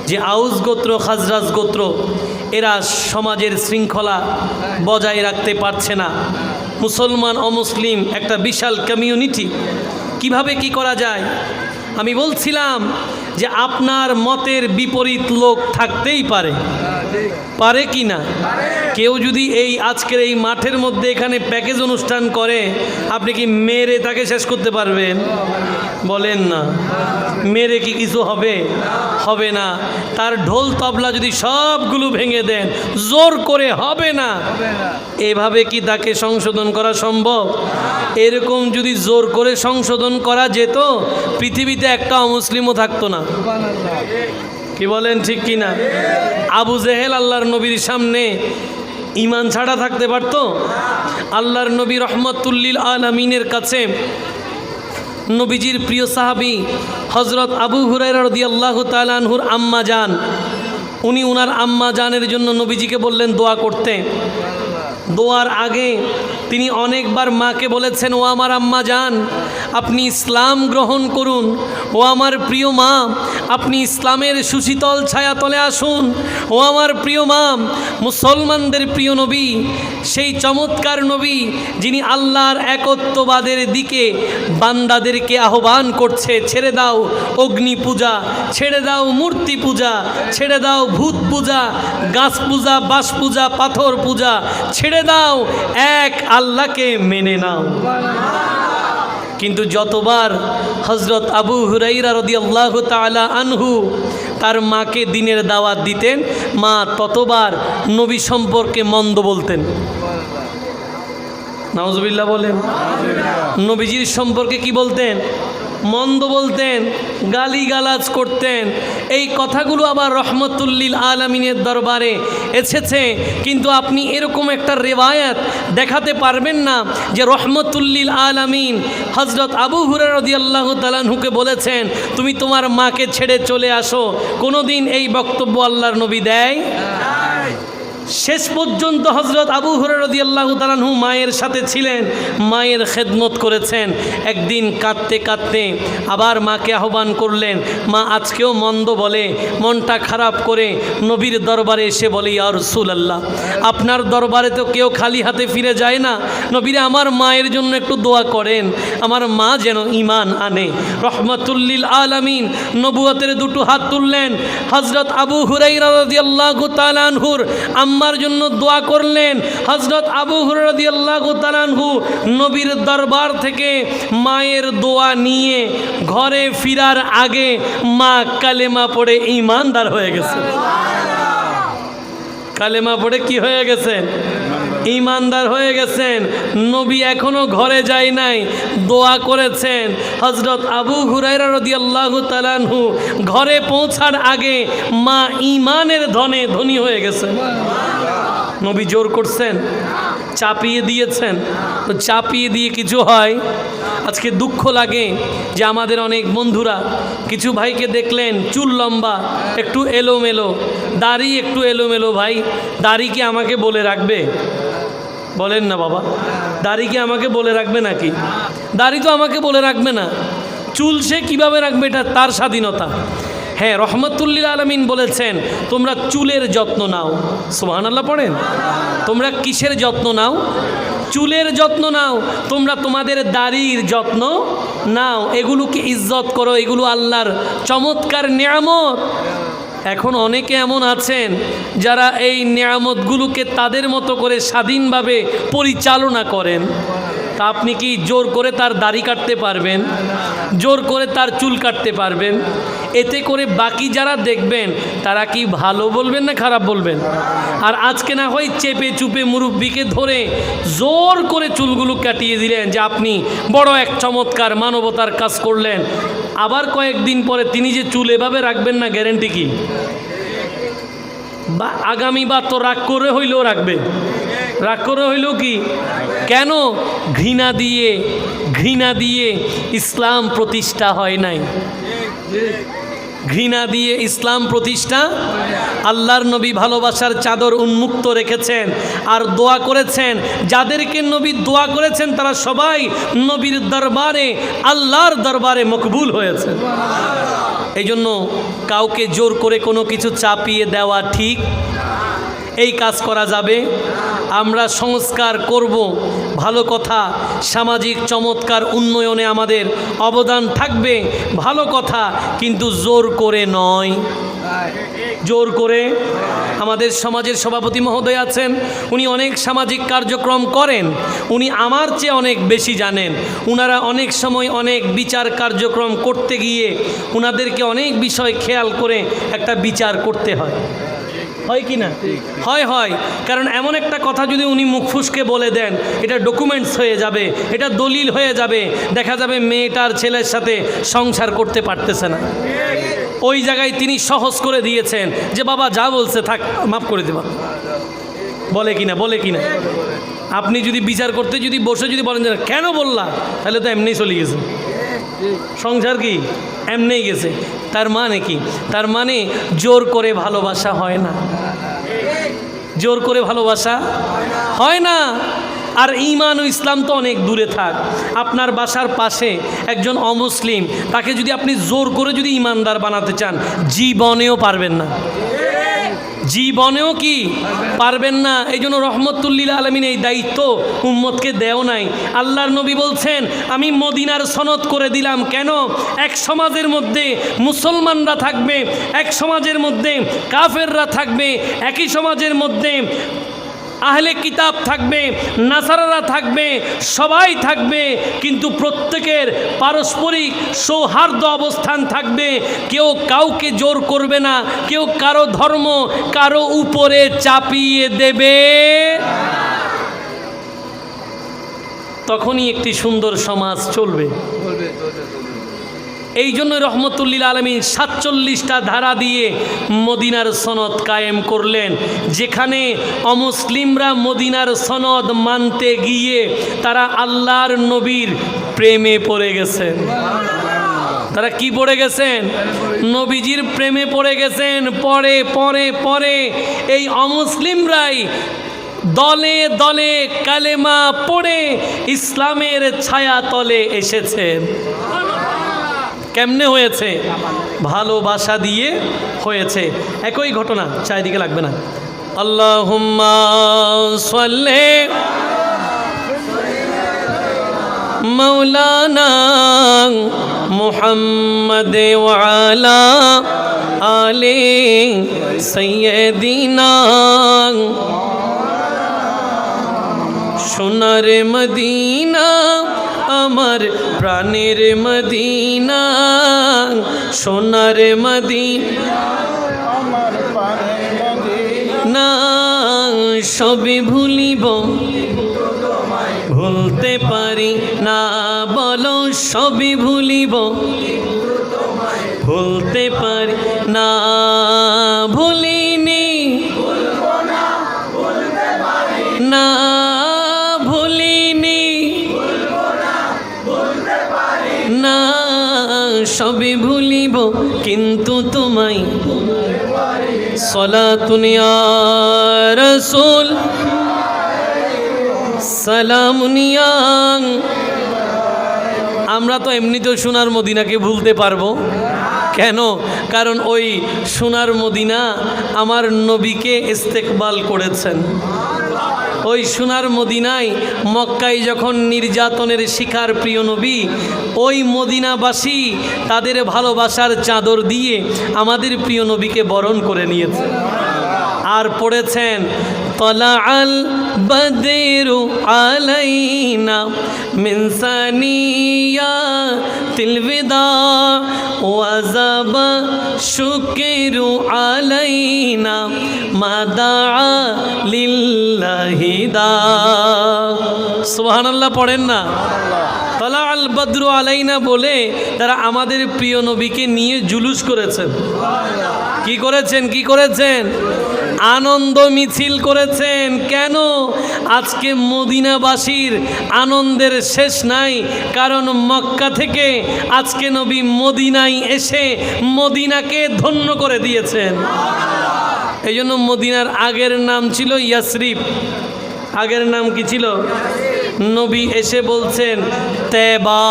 যে আউস গোত্র, খাজরাজ গোত্র এরা সমাজের শৃঙ্খলা বজায় রাখতে পারছে না। মুসলমান অমুসলিম একটা বিশাল কমিউনিটি, কিভাবে কি করা যায়? আমি বলছিলাম যে আপনার মতের বিপরীত লোক থাকতেই পারে, পারে কি না? কেউ যদি এই আজকের এই মাঠের মধ্যে এখানে প্যাকেজ অনুষ্ঠান করে, আপনি কি মেরে তাকে শেষ করতে পারবেন? বলেন না। মেরে কি কিছু হবে? হবে না। তার ঢোল তবলা যদি সবগুলো ভেঙে দেন, জোর করে হবে না। এভাবে কি তাকে সংশোধন করা সম্ভব? এরকম যদি জোর করে সংশোধন করা যেত, পৃথিবীতে একটা অমুসলিমও থাকতো না। কি বলেন, ঠিক কি না? আবু জেহেল আল্লাহর নবীর সামনে ঈমান ছাড়া থাকতে পারত? আল্লাহর নবী রহমতুল্লিল আলামিনের কাছে নবীজির প্রিয় সাহাবী হযরত আবু হুরায়রা রাদিয়াল্লাহু তাআলা আনহুর আম্মা জান, উনি ওনার আম্মা জানের জন্য নবীজিকে বললেন দোয়া করতে। দোয়ার আগে তিনি অনেকবার মাকে বলেছেন, ও আমার আম্মা জান, আপনি ইসলাম গ্রহণ করুন। ও আমার প্রিয় মা, আপনি ইসলামের সুশীতল ছায়াতলে আসুন। ও আমার প্রিয় মা, মুসলমানদের প্রিয় নবী, সেই চমৎকার নবী যিনি আল্লাহর একত্ববাদের দিকে বান্দাদেরকে আহ্বান করছে। ছেড়ে দাও অগ্নি পূজা, ছেড়ে দাও মূর্তি পূজা, ছেড়ে দাও ভূত পূজা, গাছ পূজা, বাঁশ পূজা, পাথর পূজা, ছেড়ে দাও, এক আল্লাহকে মেনে নাও। কিন্তু যতবার হযরত আবু হুরায়রা রাদিয়াল্লাহু তাআলা আনহু তার মাকে দিনের দাওয়াত দিতেন, মা ততবার নবী সম্পর্কে মন্দ বলতেন। নাউজুবিল্লাহ বলেন। নবীজির সম্পর্কে কি বলতেন? মন্দ বলতেন, গালিগালাজ করতেন। এই কথাগুলো আবার রহমতুল্লিল আলামিনের দরবারে এসেছে, কিন্তু আপনি এরকম একটা রেওয়ায়াত দেখাতে পারবেন না যে রহমতুল্লিল আলামিন হযরত আবু হুরায়রা রাদিয়াল্লাহু তাআলা আনহুকে বলেছেন তুমি তোমার মাকে ছেড়ে চলে আসো। কোনোদিন এই বক্তব্য আল্লাহর নবী দেয়? শেষ পর্যন্ত হযরত আবু হুরায়রা রাদিয়াল্লাহু তাআলা আনহু মায়ের সাথে ছিলেন, মায়ের খেদমত করেছেন। একদিন কাঁদতে কাঁদতে আবার মাকে আহ্বান করলেন। মা আজকেও মন্দ বলে, মনটা খারাপ করে নবীর দরবারে এসে বলে, ইয়া রাসূলুল্লাহ, আপনার দরবারে তো কেউ খালি হাতে ফিরে যায় না। নবীরে আমার মায়ের জন্য একটু দোয়া করেন, আমার মা যেন ঈমান আনে। রহমাতুল্লিল আলামিন নবুয়তের দুটো হাত তুললেন। হযরত আবু হুরায়রা রাদিয়াল্লাহু তাআলা আনহুর আম্মার জন্য দোয়া করলেন। হযরত আবু হুরায়রা রাদিয়াল্লাহু তাআলা আনহু নবীর দরবার থেকে মায়ের দোয়া নিয়ে ঘরে ফিরার আগে মা কালেমা পড়ে ঈমানদার হয়ে গেছে। কালেমা পড়ে কি হয়ে গেছেন? ঈমানদার হয়ে গেছেন। নবী এখনো ঘরে যায় নাই, দোয়া করেছেন। হযরত আবু হুরায়রা রাদিয়াল্লাহু তাআলা আনহু ঘরে পৌঁছার আগে মা ঈমানের ধনে ধনী হয়ে গেছেন। নবী জোর করছেন? চাপিয়ে দিয়েছেন? তো চাপিয়ে দিয়ে কিছু হয়? আজকে দুঃখ লাগে যে আমাদের অনেক বন্ধুরা, কিছু ভাইকে দেখলেন চুল লম্বা, একটু এলোমেলো, দাড়ি একটু এলোমেলো। ভাই, দাড়ি কি আমাকে বলে রাখবে? বলেন না বাবা, দাড়ি কি আমাকে বলে রাখবে নাকি? দাড়ি তো আমাকে বলে রাখবে না। চুল সে কীভাবে রাখবে এটা তার স্বাধীনতা। হ্যাঁ, রহমতুল্লিল আলামিন বলেছেন তোমরা চুলের যত্ন নাও। সুবহানাল্লাহ পড়েন। তোমরা কিসের যত্ন নাও? চুলের যত্ন নাও। তোমরা তোমাদের দাড়ির যত্ন নাও, এগুলোকে ইজ্জত করো, এগুলো আল্লাহর চমৎকার নিয়ামত। এখন অনেকে এমন আছেন যারা এই নিয়ামতগুলোকে তাদের মতো করে স্বাধীনভাবে পরিচালনা করেন। তা আপনি কি জোর করে তার দাড়ি কাটতে পারবেন? জোর করে তার চুল কাটতে পারবেন? এতে করে বাকি যারা দেখবেন তারা কি ভালো বলবেন না খারাপ বলবেন? আর আজকে না হয় চেপে চুপে মুরব্বিকে ধরে জোর করে চুলগুলো কাটিয়ে দিলেন যে আপনি বড় এক চমৎকার মানবতার কাজ করলেন। আবার কয়েকদিন পরে তিনি যে চুল এভাবে রাখবেন না, গ্যারেন্টি কি? বা আগামীবার তো রাগ করে হইলেও রাখবে। রাগ করে হইলেও কি? কেন? ঘৃণা দিয়ে ইসলাম প্রতিষ্ঠা হয় নাই। ঘৃণা দিয়ে ইসলাম প্রতিষ্ঠা। আল্লাহর নবী ভালোবাসার চাদর উন্মুক্ত রেখেছেন আর দোয়া করেছেন। যাদেরকে নবী দোয়া করেছেন তারা সবাই নবীর দরবারে, আল্লাহর দরবারে মকবুল হয়েছে। এই জন্য কাউকে জোর করে কোনো কিছু চাপিয়ে দেওয়া ঠিক। এই কাজ করা যাবে? আমরা সংস্কার করব, ভালো কথা, সামাজিক চমৎকার উন্নয়নে আমাদের অবদান থাকবে, ভালো কথা, কিন্তু জোর করে নয়। জোর করে। আমাদের সমাজের সভাপতি মহোদয় আছেন, উনি অনেক সামাজিক কার্যক্রম করেন, উনি আমার চেয়ে অনেক বেশি জানেন। উনারা অনেক সময় অনেক বিচার কার্যক্রম করতে গিয়ে উনাদেরকে অনেক বিষয় খেয়াল করে একটা বিচার করতে হয়, হয় কি না? হয়। কারণ এমন একটা কথা যদি উনি মুখ ফুসকে বলে দেন, এটা ডকুমেন্টস হয়ে যাবে, এটা দলিল হয়ে যাবে, দেখা যাবে মেয়েটার ছেলের সাথে সংসার করতে পারতেছে না। ওই জায়গায় তিনি সহজ করে দিয়েছেন যে বাবা যা বলছে থাক, মাফ করে দেবা। বলে কিনা? আপনি যদি বিচার করতে যদি বসে যদি বলেন যে কেন বললা, তাহলে তো এমনিই চলে গেছে সংসার, কি এমনিই গেছে। তার মানে কি? তার মানে জোর করে ভালোবাসা হয় না, জোর করে ভালোবাসা হয় না। আর ঈমান ও ইসলাম তো অনেক দূরে থাক। আপনার বাসার পাশে একজন অমুসলিম, তাকে যদি আপনি জোর করে যদি ঈমানদার বানাতে চান, জীবনেও পারবেন না, জীবনেও কি পারবেন না। এই জন্য রহমতুল্লিল আলমিন এই দায়িত্ব উম্মতকে দেও নাই। আল্লাহর নবী বলছেন আমি মদিনার সনদ করে দিলাম। কেন? এক সমাজের মধ্যে মুসলমানরা থাকবে, এক সমাজের মধ্যে কাফেররা থাকবে, একই সমাজের মধ্যে আহলে কিতাব থাকবে, নাসারারা থাকবে, সবাই থাকবে, কিন্তু প্রত্যেকের পারস্পরিক সৌহার্দ্য অবস্থান থাকবে। কেউ কাউকে জোর করবে না, কেউ কারো ধর্ম কারো উপরে চাপিয়ে দেবে। তখনই একটি সুন্দর সমাজ চলবে। এই জন্য রহমতুল্লিল আলমিন 47টা ধারা দিয়ে মদিনার সনদ কায়েম করলেন, যেখানে অমুসলিমরা মদিনার সনদ মানতে গিয়ে তারা আল্লাহর নবীর প্রেমে পড়ে গেছেন। তারা কি পড়ে গেছেন? নবীজির প্রেমে পড়ে গেছেন। পরে পরে পরে এই অমুসলিমরাই দলে দলে কালেমা পড়ে ইসলামের ছায়া তলে এসেছেন। কেমনে হয়েছে? ভালোবাসা দিয়ে হয়েছে। একই ঘটনা, চারিদিকে লাগবে না। আল্লাহুম্মা সাল্লি মাওলানা মুহাম্মদ ওয়া আলা আলি সাইয়্যিদিনা। সোনার মদিনা আমার প্রাণের মদিনা, সোনার মদিনা আমার প্রাণের মদিনা। সবে ভুলিব ভুলতে পারি না, বলো সবে ভুলিব ভুলতে পারি না। ভুলিনি না, না সবে ভুলিব কিন্তু তোমায়। সালাতুন ইয়া রাসূল সালামুন ইয়া। আমরা তো এমনিতেও সোনার মদিনাকে ভুলতে পারবো কেন? কারণ ওই সোনার মদিনা আমার নবীকে ইস্তেকবাল করেছেন। ওই সোনার মদিনায় মক্কায় যখন নির্যাতনের শিকার প্রিয় নবী, ওই মদিনাবাসী তাদের ভালোবাসার চাদর দিয়ে আমাদের প্রিয় নবীকে বরণ করে নিয়েছে। আর পড়েছেন তলাআল বদরু আলাইনা মিন সানিয়াতিল বিদা ওয়াজাবা শুকরু আলাইনা মাদা লিল্লাহি দা। সুবহানাল্লাহ পড়েন না? তলাআল বদরু আলাইনা বলে তারা আমাদের প্রিয় নবীকে নিয়ে জুলুস করেছেন। কি করেছেন? কি করেছেন? আনন্দ মিছিল করেছেন। কেন? আজকে মদিনাবাসীর আনন্দের শেষ নাই, কারণ মক্কা থেকে আজকে নবী মদিনায় এসে মদিনাকে ধন্য করে দিয়েছেন। এই জন্য মদিনার আগের নাম ছিল ইয়াসরিব। আগের নাম কি ছিল? নবী এসে বলছেন তেবা।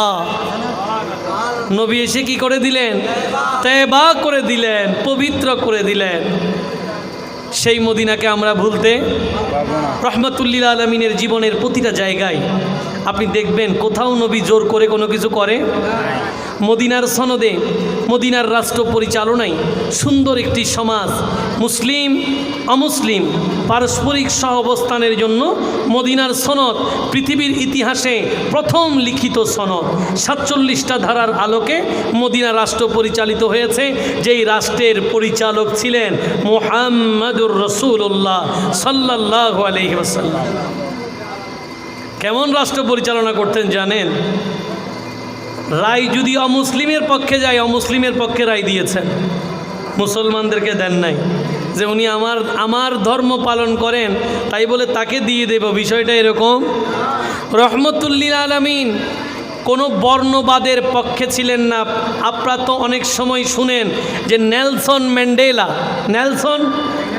নবী এসে কি করে দিলেন? তেবা করে দিলেন, পবিত্র করে দিলেন। সেই মদিনাকে আমরা ভুলতে রহমতুল্লিল আলমিনের জীবনের প্রতিটা জায়গায় আপনি দেখবেন কোথাও নবী জোর করে কোনো কিছু করে। মদিনার সনদে, মদিনার রাষ্ট্র পরিচালনায় সুন্দর একটি সমাজ, মুসলিম অমুসলিম পারস্পরিক সহাবস্থানের জন্য মদিনার সনদ পৃথিবীর ইতিহাসে প্রথম লিখিত সনদ। 47টা ধারার আলোকে মদিনা রাষ্ট্র পরিচালিত হয়েছে, যেই রাষ্ট্রের পরিচালক ছিলেন মুহাম্মাদুর রাসূলুল্লাহ সাল্লাল্লাহু আলাইহি ওয়াসাল্লাম। কেমন রাষ্ট্র পরিচালনা করতেন জানেন? রায় যদি অমুসলিমের পক্ষে যায়, অমুসলিমের পক্ষে রায় দিয়েছেন, মুসলমানদেরকে দেন নাই যে উনি আমার ধর্ম পালন করেন তাই বলে তাকে দিয়ে দেব, বিষয়টা এরকম। রহমতুল্লিল আলামিন কোনো বর্ণবাদের পক্ষে ছিলেন না। আপনারা তো অনেক সময় শুনেন যে নেলসন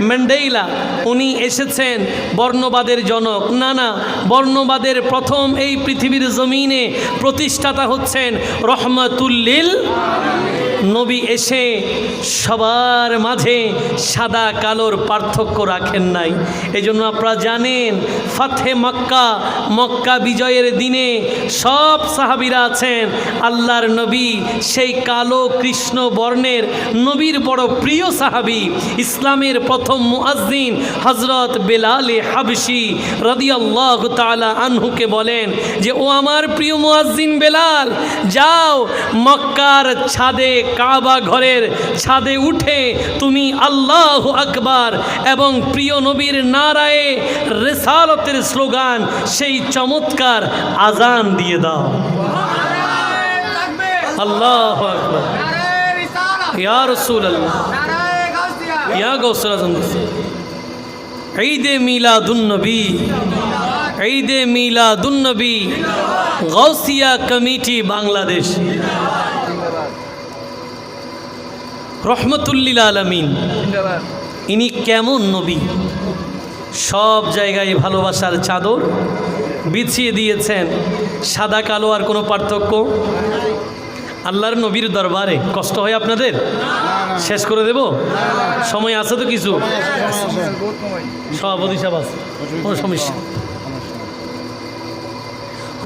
ম্যান্ডেলা উনি এসেছেন বর্ণবাদের জনক। না, বর্ণবাদের প্রথম এই পৃথিবীর জমিনে প্রতিষ্ঠাতা হচ্ছেন রহমতুল্লিল। নবী এসে সবার মাঝে সাদা কালোর পার্থক্য রাখেন নাই। এই জন্য আপনারা জানেন ফাতহে মক্কা বিজয়ের দিনে সব সাহাবীরা আছেন, আল্লাহর নবী সেই কালো কৃষ্ণ বর্ণের নবীর বড় প্রিয় সাহাবী, ইসলামের প্রথম মুয়াজ্জিন হযরত বেলাল হাবশী রাদিয়াল্লাহু তাআলা আনহুকে বলেন যে ও আমার প্রিয় মুয়াজ্জিন বেলাল, যাও মক্কার ছাদে, কাবা ঘরের ছাদে উঠে তুমি আল্লাহু আকবার এবং প্রিয় নবীর নারায়ে রিসালাতের স্লোগান, সেই চমৎকার আজান দিয়ে দাও। আল্লাহু আকবার, ইয়া রাসূলুল্লাহ, ইয়া গাউসুল আজম। ঈদে মিলাদুন্নবী, ঈদে মিলাদুন্নবী, গাউসিয়া কমিটি বাংলাদেশ। রহমতুল্লিল আলামিন ইনি কেমন নবী? সব জায়গায় ভালোবাসার চাদর বিছিয়ে দিয়েছেন, সাদা কালো আর কোনো পার্থক্য। আল্লাহর নবীর দরবারে কষ্ট হয় আপনাদের? শেষ করে দেব? সময় আছে তো কিছু? সভাপতি সাহেব আছে, কোনো সমস্যা।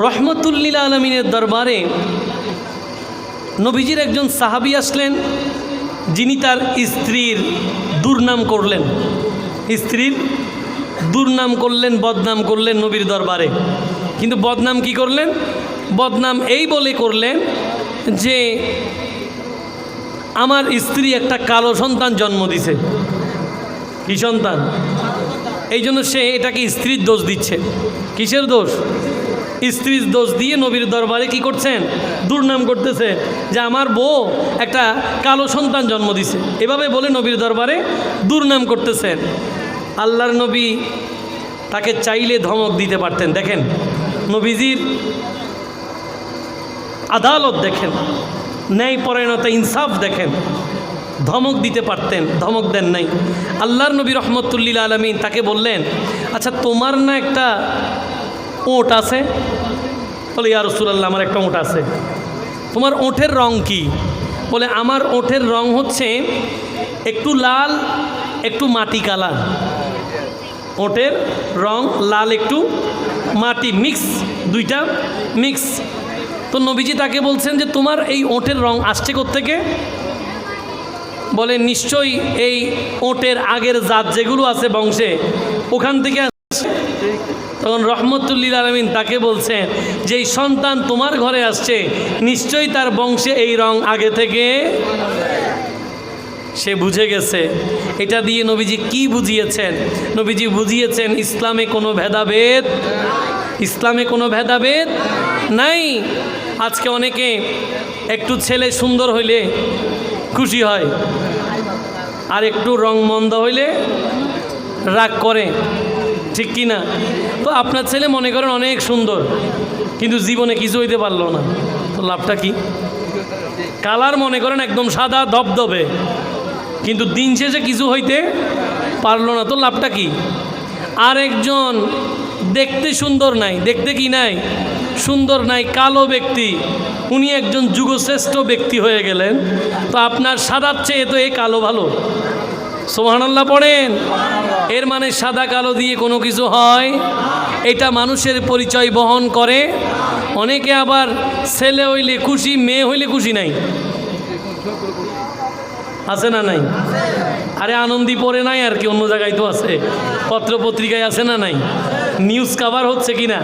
রহমতুল্লিল আলামিনের দরবারে নবীজির একজন সাহাবী আসলেন, যিনি তার স্ত্রীর দুর্নাম করলেন, বদনাম করলেন নবীর দরবারে। কিন্তু বদনাম কি করলেন? বদনাম এই বলে করলেন যে আমার স্ত্রী একটা কালো সন্তান জন্ম দিছে। কি সন্তান? এই জন্য সে এটাকে স্ত্রীর দোষ দিচ্ছে। কিসের দোষ? স্ত্রীর দোষ দিয়ে নবীর দরবারে কি করছেন? দুর্নাম করতেছে যে আমার বউ একটা কালো সন্তান জন্ম দিছে, এভাবে বলে নবীর দরবারে দুর্নাম করতেছেন। আল্লাহর নবী তাকে চাইলে ধমক দিতে পারতেন। দেখেন নবীজির আদালত, দেখেন ন্যায়পরায়ণতা, ইনসাফ দেখেন, ধমক দিতে পারতেন, ধমক দেন নাই। আল্লাহর নবী রহমতুল্লিল আলামিন তাকে বললেন, আচ্ছা তোমার না একটা ওট আছে? বলে ইয়া রাসূলুল্লাহ, আমার একটা ওট আছে। তোমার ওঠের রং কি? বলে আমার ওঠের রং হচ্ছে একটু লাল একটু মাটি কালার। ওঠের রং লাল একটু মাটি মিক্স, দুইটা মিক্স। তো নবীজি তাকে বলছেন যে তোমার এই ওঠের রং আসছে কোত্থেকে? বলে নিশ্চয়ই এই ওটের আগের জাত যেগুলো আছে বংশে, ওখান থেকে আসছে। তখন রহমতুল্লিল আলামিন তাকে বলছেন যে এই সন্তান তোমার ঘরে আসছে, নিশ্চয়ই তার বংশে এই রং আগে থেকে। সে বুঝে গেছে। এটা দিয়ে নবীজি কি বুঝিয়েছেন? নবীজি বুঝিয়েছেন ইসলামে কোনো ভেদাভেদ নাই। আজকে অনেকে একটু ছেলে সুন্দর হইলে খুশি হয়, আর একটু রং মন্দ হইলে রাগ করে, ঠিক কি না? তো আপনার ছেলে মনে করেন অনেক সুন্দর, কিন্তু জীবনে কিছু হইতে পারলো না, তো লাভটা কি? কালার মনে করেন একদম সাদা ধবধবে, কিন্তু দিন শেষে কিছু হইতে পারলো না, তো লাভটা কি? আর একজন দেখতে সুন্দর নাই, দেখতে কি নাই? সুন্দর নাই, কালো ব্যক্তি, উনি একজন যুগশ্রেষ্ঠ ব্যক্তি হয়ে গেলেন। তো আপনার সাদার চেয়ে তো এই কালো ভালো, সুবহানাল্লাহ পড়েন। এর মানে সাদা কালো দিয়ে কোনো কিছু হয়, এটা মানুষের পরিচয় বহন করে। অনেকে আবার ছেলে হইলে খুশি, মেয়ে হইলে খুশি নাই, আছে না নাই? আরে আনন্দি পড়ে নাই আর কি, অন্য জায়গায় তো আছে, পত্র পত্রিকায় আছে না নাই? নিউজ কাভার হচ্ছে কি না,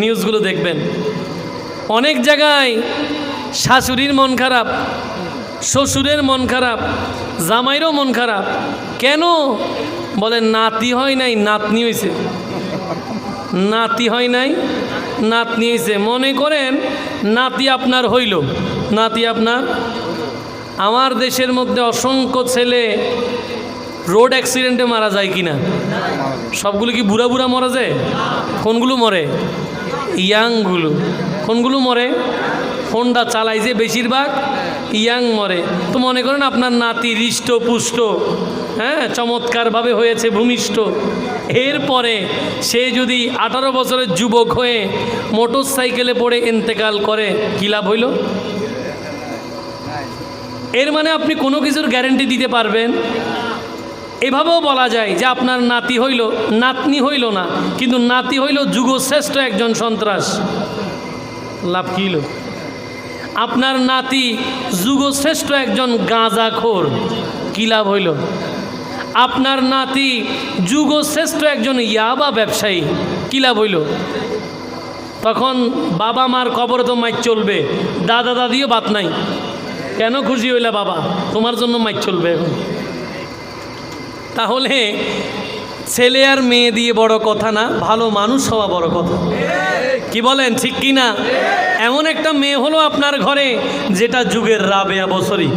নিউজগুলো দেখবেন। অনেক জায়গায় শাশুড়ির মন খারাপ, শ্বশুরের মন খারাপ, জামাইরও মন খারাপ। কেন? বলে নাতি হয় নাই, নাতনি হয়েছে। নাতি হয় নাই, নাতনি হয়েছে। মনে করেন নাতি আপনার হইল, নাতি আপনার। আমার দেশের মধ্যে অসংখ্য ছেলে রোড অ্যাক্সিডেন্টে মারা যায় কিনা? সবগুলো কি বুড়া বুড়া মারা যায়? কোনগুলো মরে? ইয়াংগুলো। কোনগুলো মরে? হোন্ডা চালায় যে বেশিরভাগ ইয়াং মরে। তো মনে করেন আপনার নাতি হৃষ্টপুষ্ট, হ্যাঁ, চমৎকারভাবে হয়েছে, ভূমিষ্ঠ। এরপরে সে যদি 18 বছরের যুবক হয়ে মোটর সাইকেলে পড়ে ইন্তেকাল করে, কী লাভ হইল? এর মানে আপনি কোনো কিছুর গ্যারেন্টি দিতে পারবেন? এভাবেও বলা যায় যে আপনার নাতি হইল, নাতনি হইল না, কিন্তু নাতি হইল যুগশ্রেষ্ঠ একজন সন্ত্রাস। লাভ কী হইল? আপনার নাতি যুগশ্রেষ্ঠ একজন গাঁজাখোর, কী লাভ হইল? আপনার নাতি যুগশ্রেষ্ঠ একজন ইয়াবা ব্যবসায়ী, কী লাভ হইল? তখন বাবা মার কবরে তো মাইর চলবে, দাদা দাদিও বাত নাই। কেন খুশি হইলা বাবা? তোমার জন্য মাইর চলবে এখন। তাহলে ছেলে আর মেয়ে দিয়ে বড় কথা না, ভালো মানুষ হওয়া বড় কথা। কি বলেন, ঠিক কি না? এমন একটা মেয়ে হলো আপনার ঘরে যেটা যুগের রাবেয়া বছরী,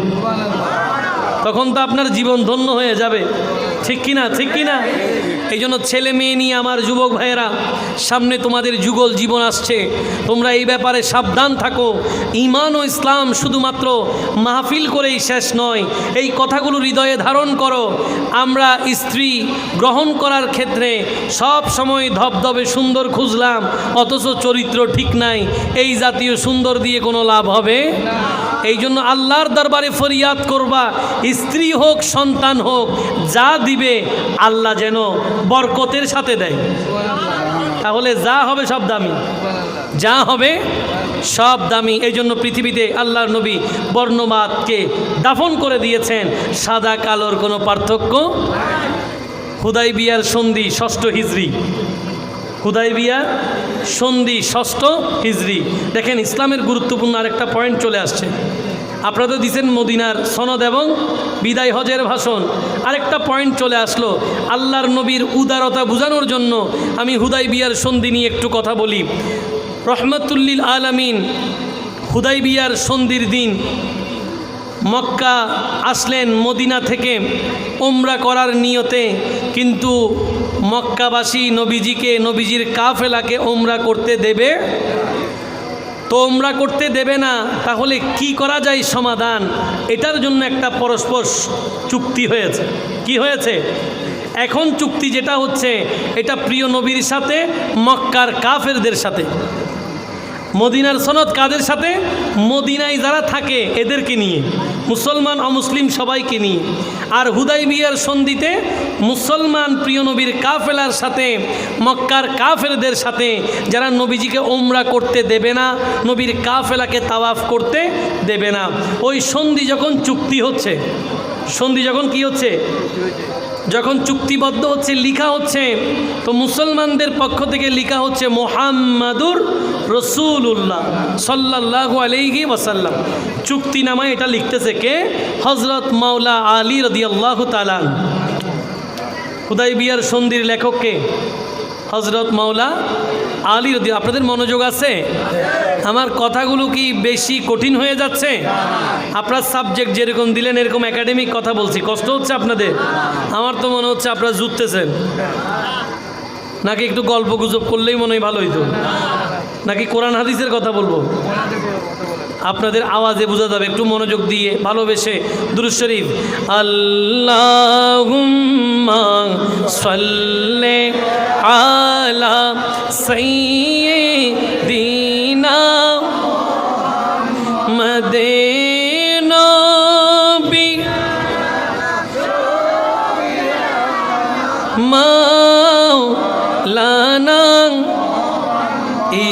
তখন তো আপনার জীবন ধন্য হয়ে যাবে। ঠিক কি না? ঠিক কি না? এই জন্য ছেলে মেয়ে নিয়ে আমার যুবক ভাইয়েরা, সামনে তোমাদের যুগল জীবন আসছে, তোমরা এই ব্যাপারে সাবধান থাকো। ঈমান ও ইসলাম শুধুমাত্র মাহফিল করেই শেষ নয়, এই কথাগুলো হৃদয়ে ধারণ করো। আমরা স্ত্রী গ্রহণ করার ক্ষেত্রে সব সময় ধবধবে সুন্দর খুঁজলাম, অথচ চরিত্র ঠিক নাই। এই জাতীয় সুন্দর দিয়ে কোনো লাভ হবে? এই জন্য আল্লাহর দরবারে ফরিয়াদ করবা, স্ত্রী হোক সন্তান হোক, যা দিবে আল্লাহ যেন বরকতের সাথে দেয়। তাহলে যা হবে সব দামি, যা হবে সব দামি। এই জন্য পৃথিবীতে আল্লাহর নবী বর্ণবাদকে দাফন করে দিয়েছেন, সাদা কালোর কোনো পার্থক্য। হুদাইবিয়ার সন্ধি 6ষ্ঠ হিজরি, হুদাইবিয়ার সন্ধি 6ষ্ঠ হিজরি। দেখেন ইসলামের গুরুত্বপূর্ণ আরেকটা পয়েন্ট চলে আসছে। আপনারা তো দিচ্ছেন মদিনার সনদ এবং বিদায় হজের ভাষণ, আরেকটা পয়েন্ট চলে আসলো। আল্লাহর নবীর উদারতা বোঝানোর জন্য আমি হুদাইবিয়ার সন্ধি নিয়ে একটু কথা বলি। রহমতুল্লিল আলামিন হুদাইবিয়ার সন্ধির দিন মক্কা আসলেন মদিনা থেকে উমরা করার নিয়তে, কিন্তু মক্কাবাসী নবীজিকে, নবীজির কাফেলাকে উমরা করতে দেবে তো উমরা করতে দেবে না। তাহলে কি করা যায় সমাধান? এটার জন্য একটা পরস্পর চুক্তি হয়েছে। কি হয়েছে? এখন চুক্তি যেটা হচ্ছে, এটা প্রিয় নবীর সাথে, মক্কার কাফেরদের সাথে। মদিনার সনদ কাদের সাথে? মদিনায় যারা থাকে এদেরকে নিয়ে, মুসলমান অমুসলিম সবাইকে নিয়ে। আর হুদাইবিয়ার সন্ধিতে মুসলমান প্রিয় নবীর কাফেলার সাথে, মক্কার কাফেরদের সাথে, যারা নবীজিকে উমরা করতে দেবে না, নবীর কাফেলাকে তাওয়াফ করতে দেবে না। ওই সন্ধি যখন চুক্তি হচ্ছে, সন্ধি যখন কি হচ্ছে, যখন চুক্তিবদ্ধ হচ্ছে, লিখা হচ্ছে, তো মুসলমানদের পক্ষ থেকে লিখা হচ্ছে মুহাম্মাদুর রসুল্লাহ সাল্লাল্লাহু আলাইহি ওয়াসাল্লাম। চুক্তিনামায় এটা লিখতেছে কে? হযরত মাওলা আলী রাদিয়াল্লাহু তাআলা। হুদাইবিয়ার সন্ধির লেখক কে? হযরত মাওলা আলী রাদিয়াল্লাহু। আপনাদের মনোযোগ আছে? আমার কথাগুলো কি বেশি কঠিন হয়ে যাচ্ছে? আপনার সাবজেক্ট যেরকম দিলেন এরকম একাডেমিক কথা বলছি, কষ্ট হচ্ছে আপনাদের? আমার তো মনে হচ্ছে আপনারা জুটতেছেন। নাকি একটু গল্প গুজব করলেই মনে হয় ভালো হইতো? নাকি কোরআন হাদিসের কথা বলবো? আপনাদের আওয়াজে বোঝা যাবে। একটু মনোযোগ দিয়ে ভালোবেসে দুরূদ শরীফ। আল্লাহুম্মা সাল্লি আলা সাইয়্যিদিনা মুহাম্মাদিন নবী মাওলানা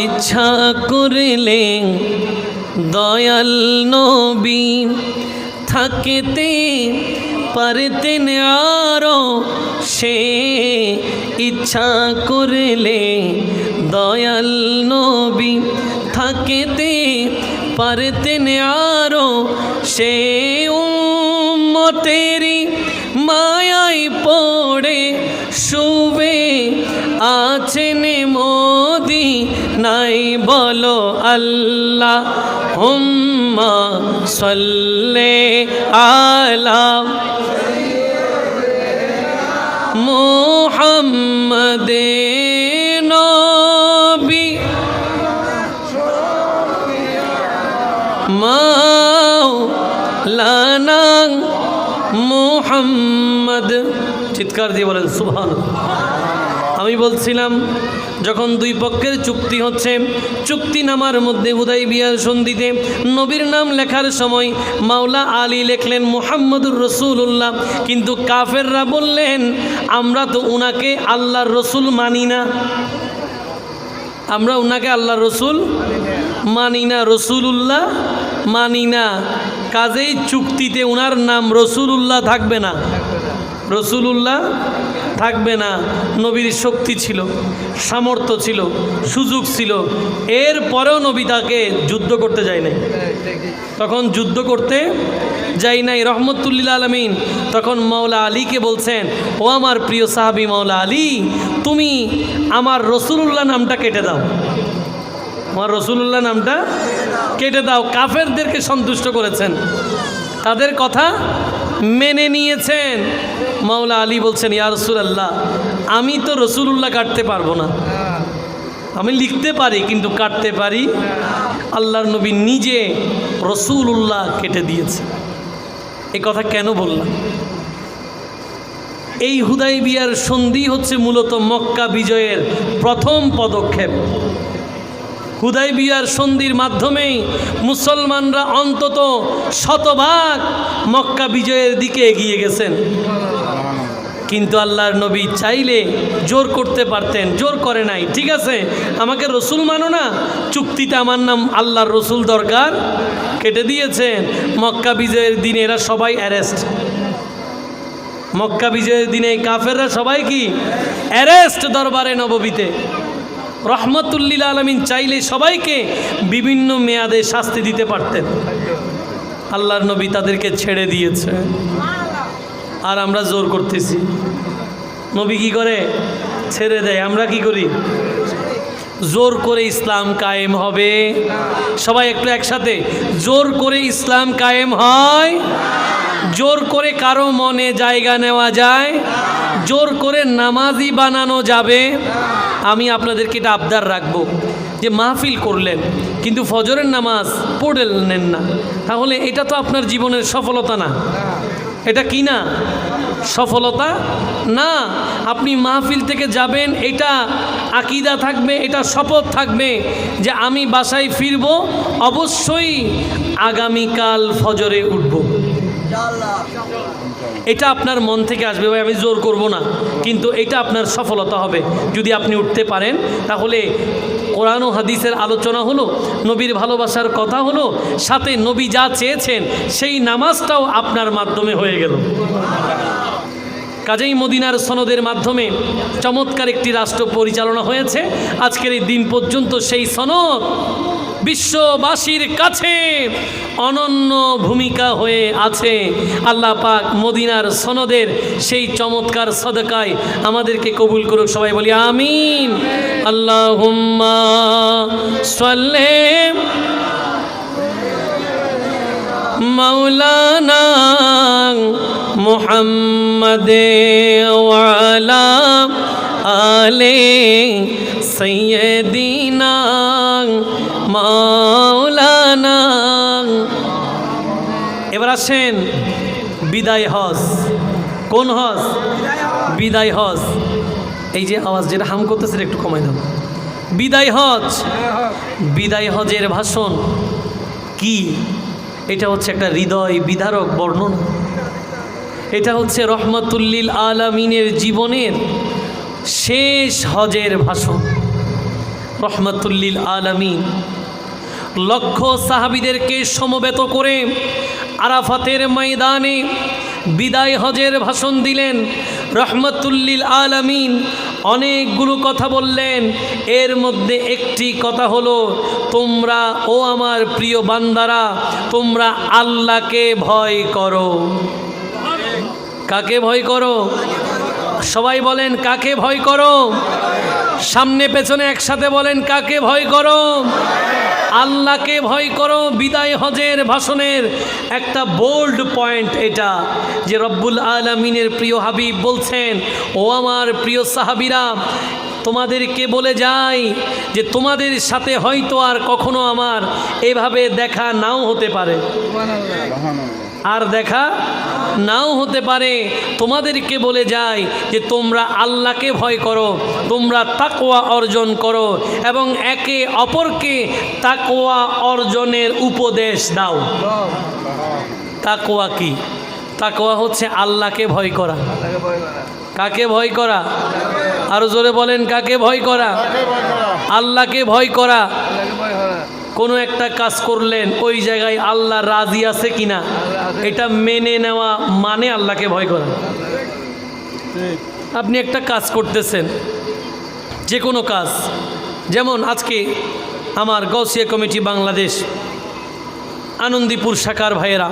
ইচ্ছা করলে দয়াল নবী থাকতে পারতেন আরো সে ইচ্ছা করলে দয়াল নবী থাকতে পারতেন আরো সে উম্মতেরি মায়ায় পড়ে শুবে আছেন মোদি নাই বলো আল্লাহ হুম্মা সাল্লে আলা মুহাম্মাদে নবী মাওলানা মুহাম্মদ। চিৎকার দিয়ে বলেন সুবহানাল্লাহ। আমি বলছিলাম যখন দুই পক্ষের চুক্তি হচ্ছে, চুক্তিনামার মধ্যে হুদাইবিয়ার সন্ধিতে নবীর নাম লেখার সময় মাওলা আলী লেখলেন মুহাম্মদুর রসুল্লাহ, কিন্তু কাফেররা বললেন আমরা তো উনাকে আল্লাহর রসুল মানি না, আমরা উনাকে আল্লাহর রসুল মানি না, রসুলুল্লাহ মানি না, কাজেই চুক্তিতে উনার নাম রসুলুল্লাহ থাকবে না, রসুলুল্লাহ থাকবে না। নবীর শক্তি ছিল, সামর্থ্য ছিল, সুযোগ ছিল, এরপরেও নবী তাকে যুদ্ধ করতে যায় নাই, তখন যুদ্ধ করতে যাই নাই রহমতুল্লিল আলমিন। তখন মাওলা আলীকে বলছেন, ও আমার প্রিয় সাহাবী মাওলা আলী, তুমি আমার রসুলুল্লাহ নামটা কেটে দাও, আমার রসুলুল্লাহ নামটা কেটে দাও। কাফেরদেরকে সন্তুষ্ট করেছেন, তাদের কথা মেনে নিয়েছেন। মাওলা আলী বলছেন, ইয়া রাসূলুল্লাহ, আমি তো রসুলুল্লাহ কাটতে পারবো না, আমি লিখতে পারি কিন্তু কাটতে পারি। আল্লাহর নবী নিজে রসুলুল্লাহ কেটে দিয়েছে। এই কথা কেন বললাম? এই হুদাইবিয়ার সন্ধি হচ্ছে মূলত মক্কা বিজয়ের প্রথম পদক্ষেপ। হুদাইবিয়ার সন্ধির মাধ্যমেই মুসলমানরা অন্তত শতভাগ মক্কা বিজয়ের দিকে এগিয়ে গেছেন। কিন্তু আল্লাহর নবী চাইলে জোর করতে পারতেন, জোর করে নাই। ঠিক আছে, আমাকে রসুল মানো না, চুক্তিতে আমার নাম আল্লাহর রসুল দরকার, কেটে দিয়েছেন। মক্কা বিজয়ের দিনে এরা সবাই অ্যারেস্ট, মক্কা বিজয়ের দিনে কাফেররা সবাই কি অ্যারেস্ট দরবারে নববীতে। রহমতুল্লিল আলমিন চাইলে সবাইকে বিভিন্ন মেয়াদে শাস্তি দিতে পারতেন, আল্লাহর নবী তাদেরকে ছেড়ে দিয়েছে। আর আমরা জোর করতেছি, নবী কি করে ছেড়ে দেয়, আমরা কি করি জোর করে। ইসলাম কায়েম হবে, সবাই একটু একসাথে, জোর করে ইসলাম কায়েম হয়, জোর করে কারো মনে জায়গা নেওয়া যায়, জোর করে নামাজি বানানো যাবে। আমি আপনাদেরকে এটা আবদার রাখবো যে মাহফিল করলেন কিন্তু ফজরের নামাজ পড়লেন না, তাহলে এটা তো আপনার জীবনের সফলতা না, এটা কি না সফলতা না। আপনি মাহফিল থেকে যাবেন, এটা আকীদা থাকবে, এটা শপথ থাকবে যে আমি বাসায় ফিরব, অবশ্যই আগামীকাল ফজরে উঠব। এটা আপনার মন থেকে আসবে, ভাই আমি জোর করব না, কিন্তু এটা আপনার সফলতা হবে যদি আপনি উঠতে পারেন। তাহলে কোরআন ও হাদিসের আলোচনা হলো, নবীর ভালোবাসার কথা হলো, সাথে নবী যা চেয়েছেন সেই নামাজটাও আপনার মাধ্যমে হয়ে গেল। কাজেই মদিনার সনদের মাধ্যমে চমৎকার একটি রাষ্ট্র পরিচালনা হয়েছে। আজকের এই দিন পর্যন্ত সেই সনদ বিশ্ববাসীর কাছে অনন্য ভূমিকা হয়ে আছে। আল্লাহ পাক মদিনার সনদের সেই চমৎকার সদকায় আমাদেরকে কবুল করুক, সবাই বলি আমিন। আল্লাহুম্মা সাল্লি মাওলানা মুহাম্মাদে ওয়া আলা আলে সাইয়্যিদিনা মাওলানা। এবার আসেন বিদায় হজ। কোন হজ? বিদায় হজ। এই যে আওয়াজ যেটা হাম করতেছে একটু কমাই দাও। বিদায় হজ, বিদায় হজের ভাষণ কি? এটা হচ্ছে একটা হৃদয় বিদারক বর্ণনা। এটা হচ্ছে রহমতুল্লিল আলামিনের জীবনের শেষ হজের ভাষণ, রহমাতুল্লিল আলামিন লক্ষ সাহাবীদেরকে সমবেত করে আরাফাতের ময়দানে বিদায় হজের ভাষণ দিলেন। রহমাতুল্লিল আলামিন অনেকগুলো কথা বললেন, এর মধ্যে একটি কথা হলো, তোমরা ও আমার প্রিয় বান্দারা, তোমরা আল্লাহকে ভয় করো। কাকে ভয় করো? সবাই বলেন কাকে ভয় করো? সামনে পেছনে একসাথে বলেন কাকে ভয় করো? আল্লাহকে ভয় করো। বিদায় হজের ভাষণের একটা বোল্ড পয়েন্ট এটা, যে রব্বুল আলামিনের প্রিয় হাবিব বলছেন, ও আমার প্রিয় সাহাবীরা, তোমাদেরকে বলে যাই যে তোমাদের সাথে হয়তো আর কখনো আমার এভাবে দেখা নাও হতে পারে, আর দেখা নাও হতে পারে। তোমাদেরকে বলে যাই যে তোমরা আল্লাহকে ভয় করো, তোমরা তাকওয়া অর্জন করো এবং একে অপরকে তাকওয়া অর্জনের উপদেশ দাও। তাকওয়া কি? তাকওয়া হচ্ছে আল্লাহকে ভয় করা। কাকে ভয় করা? আরো জোরে বলেন কাকে ভয় করা? আল্লাহকে ভয় করা। কোনো একটা কাজ করলেন, ওই জায়গায় আল্লাহ রাজি আছে কিনা এটা মেনে নেওয়া মানে আল্লাহকে ভয় করা। আপনি একটা কাজ করতেছেন, যে কোনো কাজ, যেমন আজকে আমার গৌসিয়া কমিটি বাংলাদেশ আনন্দীপুর শাখার ভাইয়েরা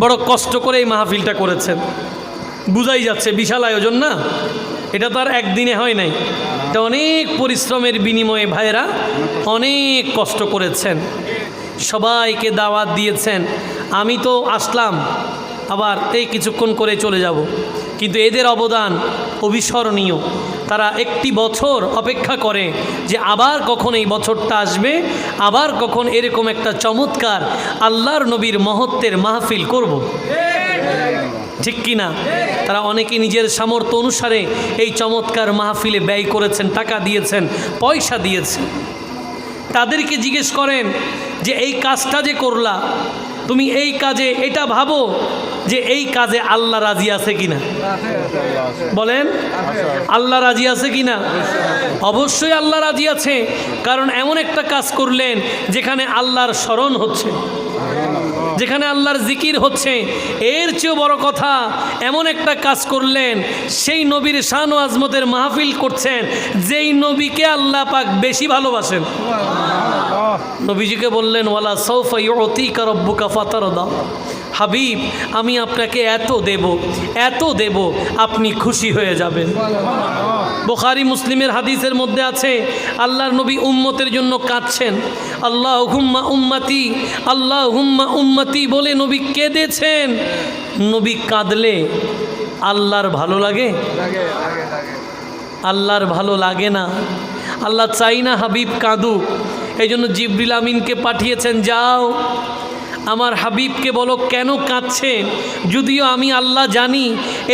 বড় কষ্ট করে এই মাহফিলটা করেছেন, বুঝাই যাচ্ছে বিশাল আয়োজন না, এটা তো আর একদিনে হয় নাই, এটা অনেক পরিশ্রমের বিনিময়ে ভাইয়েরা অনেক কষ্ট করেছেন, সবাইকে দাওয়াত দিয়েছেন। আমি তো আসলাম, আবার এই কিছুক্ষণ করে চলে যাব, কিন্তু এদের অবদান অবিস্মরণীয়। তারা একটি বছর অপেক্ষা করে যে আবার কখন এই বছরটা আসবে, আবার কখন এরকম একটা চমৎকার আল্লাহর নবীর মহত্বের মাহফিল করব। ঠিক কি না? তারা অনেকে নিজের সামর্থ্য অনুসারে এই চমৎকার মাহফিলে ব্যয় করেছেন, টাকা দিয়েছেন, পয়সা দিয়েছেন। তাদেরকে জিজ্ঞেস করেন যে এই কাজটা যে করলা, তুমি এই কাজে এটা ভাবো যে এই কাজে আল্লাহ রাজি আছে কিনা? বলেন আল্লাহ রাজি আছে কিনা? অবশ্যই আল্লাহ রাজি আছে, কারণ এমন একটা কাজ করলেন যেখানে আল্লাহর স্মরণ হচ্ছে, যেখানে আল্লাহর জিকির হচ্ছে। এর চেয়েও বড় কথা, এমন একটা কাজ করলেন, সেই নবীর শান ও আজমতের মাহফিল করছেন যেই নবীকে আল্লাহ পাক বেশি ভালোবাসেন। নবীজিকে বললেন, ওয়ালা সাউফা ইউতিকা রাব্বুকা ফাতারদা, হাবিব আমি আপনাকে এত দেব আপনি খুশি হয়ে যাবেন। বুখারী মুসলিমের হাদিসের মধ্যে আছে, আল্লাহর নবী উম্মতের জন্য কাঁদছেন, আল্লাহুম্মা উম্মতি, আল্লাহুম্মা উম্মতি বলে নবী কেঁদেছেন। নবী কাঁদলে আল্লাহর ভালো লাগে? আল্লাহর ভালো লাগে না। আল্লাহ চাই না হাবিব কাঁদুক, এই জন্য জিবরিল আমিনকে পাঠিয়েছেন, যাও আমার হাবিবকে বলো কেন কাঁদছে, যদিও আমি আল্লাহ জানি,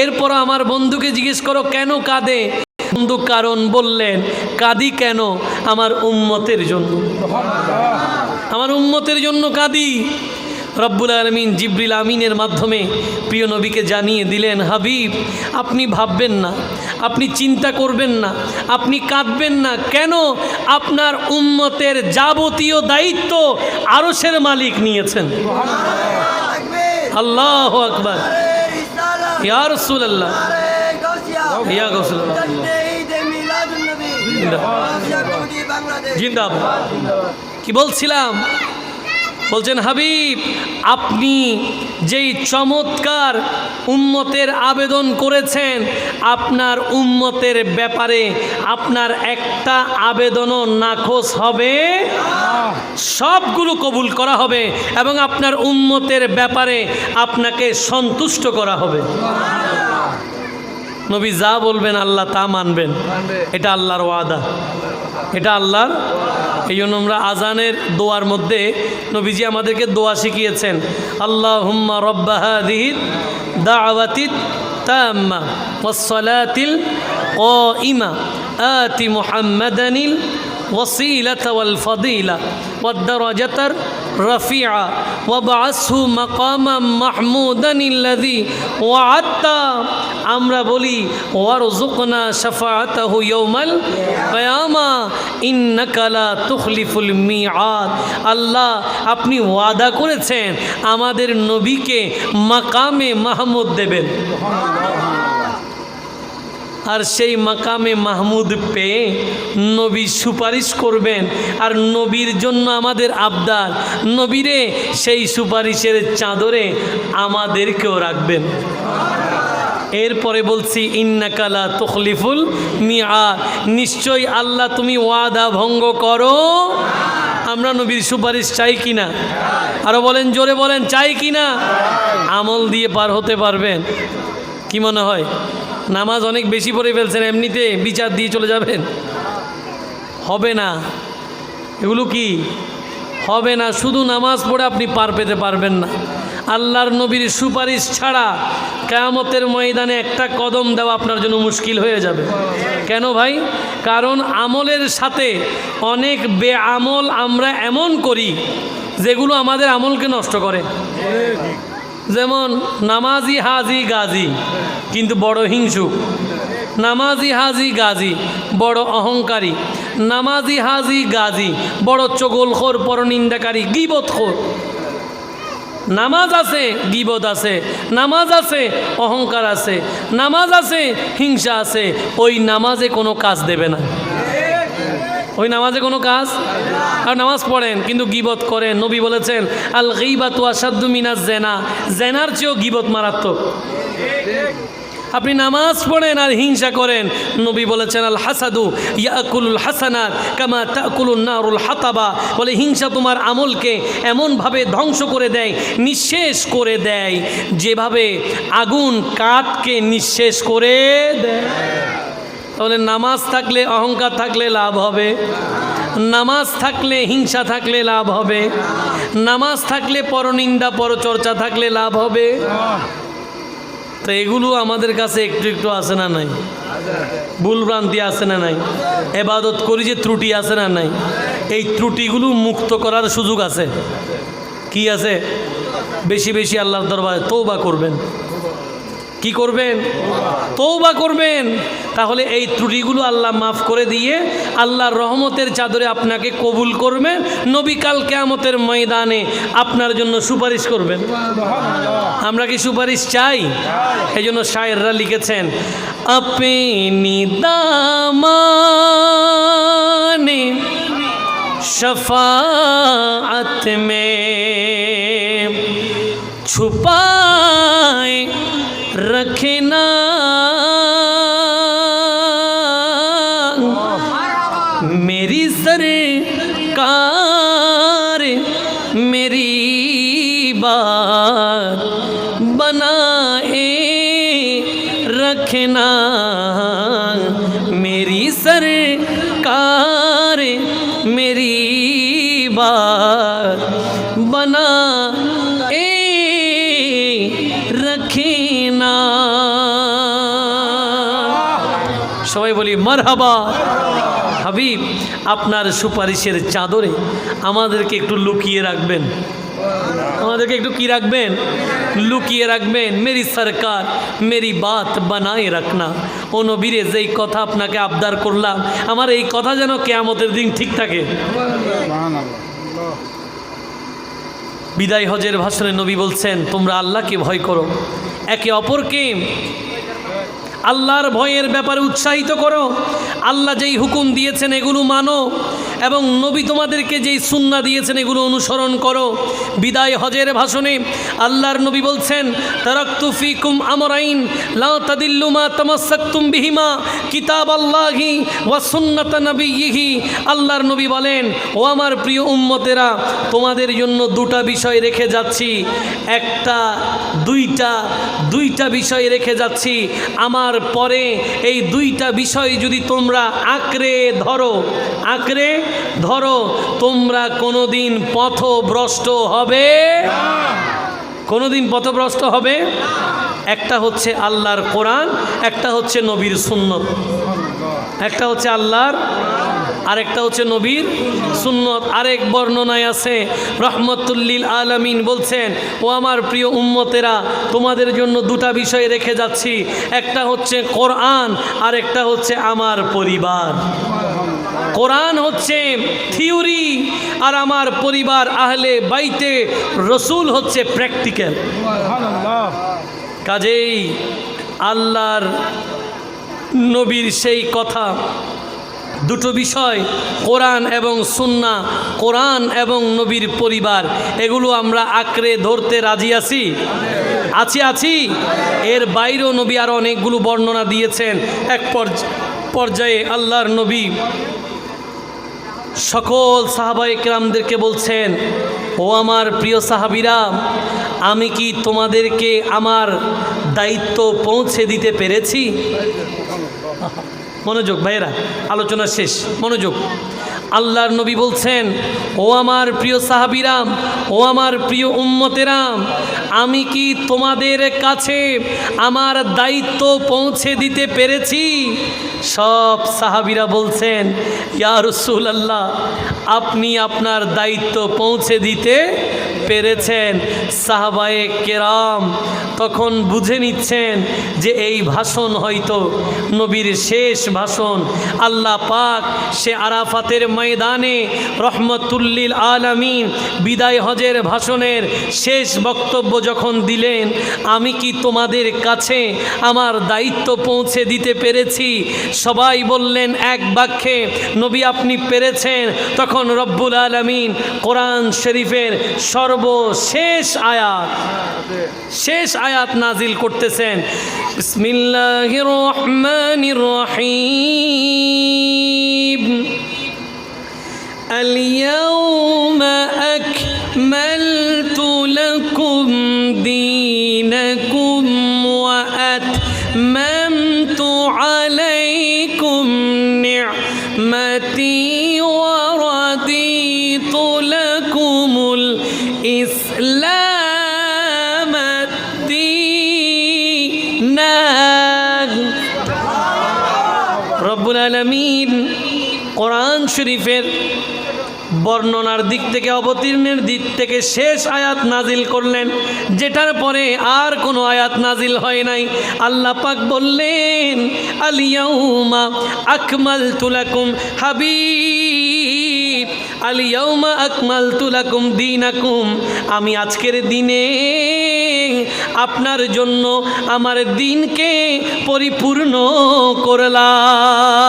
এরপর আমার বন্ধুকে জিজ্ঞেস করো কেন কাঁদে। বন্ধু কারণ বললেন, কাঁদি কেন? আমার উম্মতের জন্য, আমার উম্মতের জন্য কাঁদি। রব্বুল আলামিন জিবরিল আমিনের মাধ্যমে প্রিয় নবীকে জানিয়ে দিলেন, হাবিব আপনি ভাববেন না, আপনি চিন্তা করবেন না, আপনি কাঁদবেন না। কেন? আপনার উম্মতের যাবতীয় দায়িত্ব আরশের মালিক নিয়েছেন। আল্লাহু আকবার, ইয়া রাসূলুল্লাহ, ইয়া রাসূলুল্লাহ, জিন্দাবাদ। কি বলছিলাম? বলছেন হাবিব আপনি যেই চমৎকার উম্মতের আবেদন করেছেন, আপনার উম্মতের ব্যাপারে আপনার একটা আবেদনও নাকচ হবে, সবগুলো কবুল করা হবে এবং আপনার উম্মতের ব্যাপারে আপনাকে সন্তুষ্ট করা হবে। নবী যা বলবেন আল্লাহ তা মানবেন, এটা আল্লাহর ওয়াদা, এটা আল্লাহর। এই জন্য আমরা আজানের দোয়ার মধ্যে নবীজি আমাদেরকে দোয়া শিখিয়েছেন, আল্লাহুম্মা রাব্বা হাযিহিদ দাওয়াতিত তাম্মা ওয়াস সালাতিল কাইমা আতি মুহাম্মাদানিল ওয়াসিলাতা ওয়াল ফাদিলা ওয়াদ দারাজাতার রাফিআ ওয়াবআসহু মাকামান মাহমুদান আল্লাযী ওয়া'আদতা শাফাআতা, আমরা বলি ওয়ারযুকনা শাফাআতাহু ইয়াউমাল কিয়ামা ইন্নাকা লা তুখলিফুল মিআদ। আল্লাহ আপনি ওয়াদা করেছেন আমাদের নবীকে মাকামে মাহমুদ দেবেন, আর সেই মাকামে মাহমুদ পেয়ে নবী সুপারিশ করবেন। আর নবীর জন্য আমাদের আবদার, নবীরে সেই সুপারিশের চাদরে আমাদেরকেও রাখবেন। এরপরে বলছি ইন্নাকা লা তুখলিফুল মিআদ, নিশ্চয়ই আল্লাহ তুমি ওয়াদা ভঙ্গ করো। আমরা নবীর সুপারিশ চাই কিনা? আরো বলেন, জোরে বলেন, চাই কিনা? আমল দিয়ে পার হতে পারবেন? কি মনে হয়? নামাজ অনেক বেশি পড়ে ফেলছেন, এমনিতে বিচার দিয়ে চলে যাবেন? হবে না, এগুলো কি হবে না। শুধু নামাজ পড়ে আপনি পার পেতে পারবেন না। আল্লাহর নবীর সুপারিশ ছাড়া কিয়ামতের ময়দানে একটা কদম দেওয়া আপনার জন্য মুশকিল হয়ে যাবে। কেন ভাই? কারণ আমলের সাথে অনেক বেআমল আমরা এমন করি যেগুলো আমাদের আমলকে নষ্ট করে। যেমন নামাজি হাজি গাজী কিন্তু বড় হিংসুক, নামাজি হাজি গাজী বড় অহংকারী, নামাজি হাজি গাজী বড় চগলখোর, পরনিন্দাকারী, গীবতখোর। নামাজ আছে, গীবত আছে, নামাজ আছে, অহংকার আছে, নামাজ আছে, হিংসা আছে। ওই নামাজে কোনো কাজ দেবে না, ওই নামাজে কোনো কাজ। আর নামাজ পড়েন কিন্তু গীবত করেন। নবী বলেছেন আল গীবাতু আশাদ্দু মিনাজ জিনা, জিনার চেয়েও গীবত মারাত্মক। আপনি নামাজ পড়েন আর হিংসা করেন, নবী বলেছেন আল হাসাদু ইয়াকুলুল হাসানাত কামা তাকুলুন নারুল হাতাবা, বলে হিংসা তোমার আমলকে এমনভাবে ধ্বংস করে দেয়, নিঃশেষ করে দেয়, যেভাবে আগুন কাঠকে নিঃশেষ করে দেয়। তাহলে নামাজ থাকলে অহংকার থাকলে লাভ হবে, নামাজ থাকলে হিংসা থাকলে লাভ হবে, নামাজ থাকলে পরনিন্দা পরচর্চা থাকলে লাভ হবে। তো এগুলো আমাদের কাছে একটু একটু আছে না নাই? ভুলভ্রান্তি আছে না নাই? এবাদত করি যে ত্রুটি আছে না নাই? এই ত্রুটিগুলো মুক্ত করার সুযোগ আছে। কি আছে? বেশি বেশি আল্লাহর দরবারে তওবা করবেন। কি করবেন? তওবা করবেন। তাহলে এই ত্রুটিগুলো আল্লাহ মাফ করে দিয়ে আল্লাহর রহমতের চাদরে আপনাকে কবুল করবেন। নবী কাল কিয়ামতের ময়দানে আপনার জন্য সুপারিশ করবেন। আমরা কি সুপারিশ চাই? এই জন্য শায়েররা লিখেছেন আপনি দামানে শফাআত মে छुपाए रखना, मेरी सरकार मेरी बात बनाए रखना, मेरी सरकार मेरी बात बना रखना। সবাই বলি মারহাবা। হাবিব আপনার সুপারিশের চাদরে আমাদেরকে একটু লুকিয়ে রাখবেন, আমাদেরকে একটু কি রাখবেন? লুকিয়ে রাখবেন। মেরি সরকার মেরি বাত বানায় রাখনা। ও নবীরে, যেই কথা আপনাকে আবদার করলাম, আমার এই কথা যেন কিয়ামতের দিন ঠিক থাকে। বিদায় হজের ভাষণে নবী বলছেন তোমরা আল্লাহকে ভয় করো, একে অপরকে আল্লাহর ভয়ের ব্যাপারে উৎসাহিত করো, আল্লাহ যেই হুকুম দিয়েছেন এগুলো মানো, এবং নবী তোমাদেরকে যেই সুন্নাহ দিয়েছেন এগুলো অনুসরণ করো। বিদায় হজের ভাষণে আল্লাহর নবী বলছেন তারাকতু ফিকুম আমরাইন লা তাদিল্লু মা তামাসসাকতুম বিহিমা কিতাবাল্লাহি ওয়া সুন্নাত নবিয়্যিহি। আল্লাহর নবী বলেন ও আমার প্রিয় উম্মতেরা, তোমাদের জন্য দুটা বিষয় রেখে যাচ্ছি, দুইটা বিষয় রেখে যাচ্ছি। আমার পরে এই দুইটা বিষয় যদি তোমরা আঁকড়ে ধরো তোমরা কোনোদিন পথভ্রষ্ট হবে, কোনোদিন পথভ্রষ্ট হবে। একটা হচ্ছে আল্লাহর কোরআন, একটা হচ্ছে নবীর সুন্নত। একটা হচ্ছে আল্লাহর আরেকটা হচ্ছে নবীর সুন্নত। আরেক বর্ণনায় আছে রহমতুল্লিল আলামিন বলছেন, ও আমার প্রিয় উম্মতেরা, তোমাদের জন্য দুটা বিষয় রেখে যাচ্ছি, একটা হচ্ছে কোরআন আর একটা হচ্ছে আমার পরিবার। কোরআন হচ্ছে থিওরি আর আমার পরিবার আহলে বাইতে রসুল হচ্ছে প্র্যাকটিক্যাল। কাজেই আল্লাহর নবীর সেই কথা, দুটো বিষয় কোরআন এবং সুন্নাহ, কোরআন এবং নবীর পরিবার, এগুলো আমরা আঁকড়ে ধরতে রাজি আছি। এর বাইরেও নবী আরও অনেকগুলো বর্ণনা দিয়েছেন। এক পর্যায়ে আল্লাহর নবী সকল সাহাবায়ে কেরামদেরকে বলছেন, ও আমার প্রিয় সাহাবীরা, আমি কি তোমাদেরকে আমার দায়িত্ব পৌঁছে দিতে পেরেছি? মনোযোগ ভাইয়েরা, আলোচনা শেষ, মনোযোগ। আল্লাহর নবী বলছেন, ও আমার প্রিয় সাহাবীরা, ও আমার প্রিয় উম্মতেরা, আমি কি তোমাদের কাছে আমার দায়িত্ব পৌঁছে দিতে পেরেছি? সব সাহাবীরা বলছেন, ইয়া রাসূলুল্লাহ, আপনি আপনার দায়িত্ব পৌঁছে দিতে পেরেছেন। সাহাবায়ে কেরাম তখন বুঝে নিচ্ছেন যে এই ভাষণ হয়তো নবীর শেষ ভাষণ। আল্লাহ পাক সে আরাফাতের ময়দানে রহমতুল্লিল আলামিন বিদায় হজের ভাষণের শেষ বক্তব্য যখন দিলেন, আমি কি তোমাদের কাছে আমার দায়িত্ব পৌঁছে দিতে পেরেছি? সবাই বললেন এক বাক্যে, নবী আপনি পেরেছেন। তখন রব্বুল আলামিন কোরআন শরীফের সর্বশেষ আয়াত নাজিল করতেছেন। বিসমিল্লাহির রহমানির রহিম। আল-ইয়াওমা আকমালতু লাকুম দীনাকুম ওয়া আতমামতু আলাইকুম নি'মাতি ওয়া রাদিতু লাকুমুল ইসলাম দীনা। রব্বুল আলামিন কোরআন শরীফের বর্ণনার দিক থেকে, অবতীর্ণের দিক থেকে শেষ আয়াত নাজিল করলেন, যেটার পরে আর কোনো আয়াত নাজিল হয় নাই। আল্লাহ পাক বললেন, আল ইয়াউমা আকমালতু লাকুম, হাবিব আল ইয়াউমা আকমালতু লাকুম দীনাকুম, আমি আজকের দিনে আপনার জন্য আমার দিনকে পরিপূর্ণ করলাম।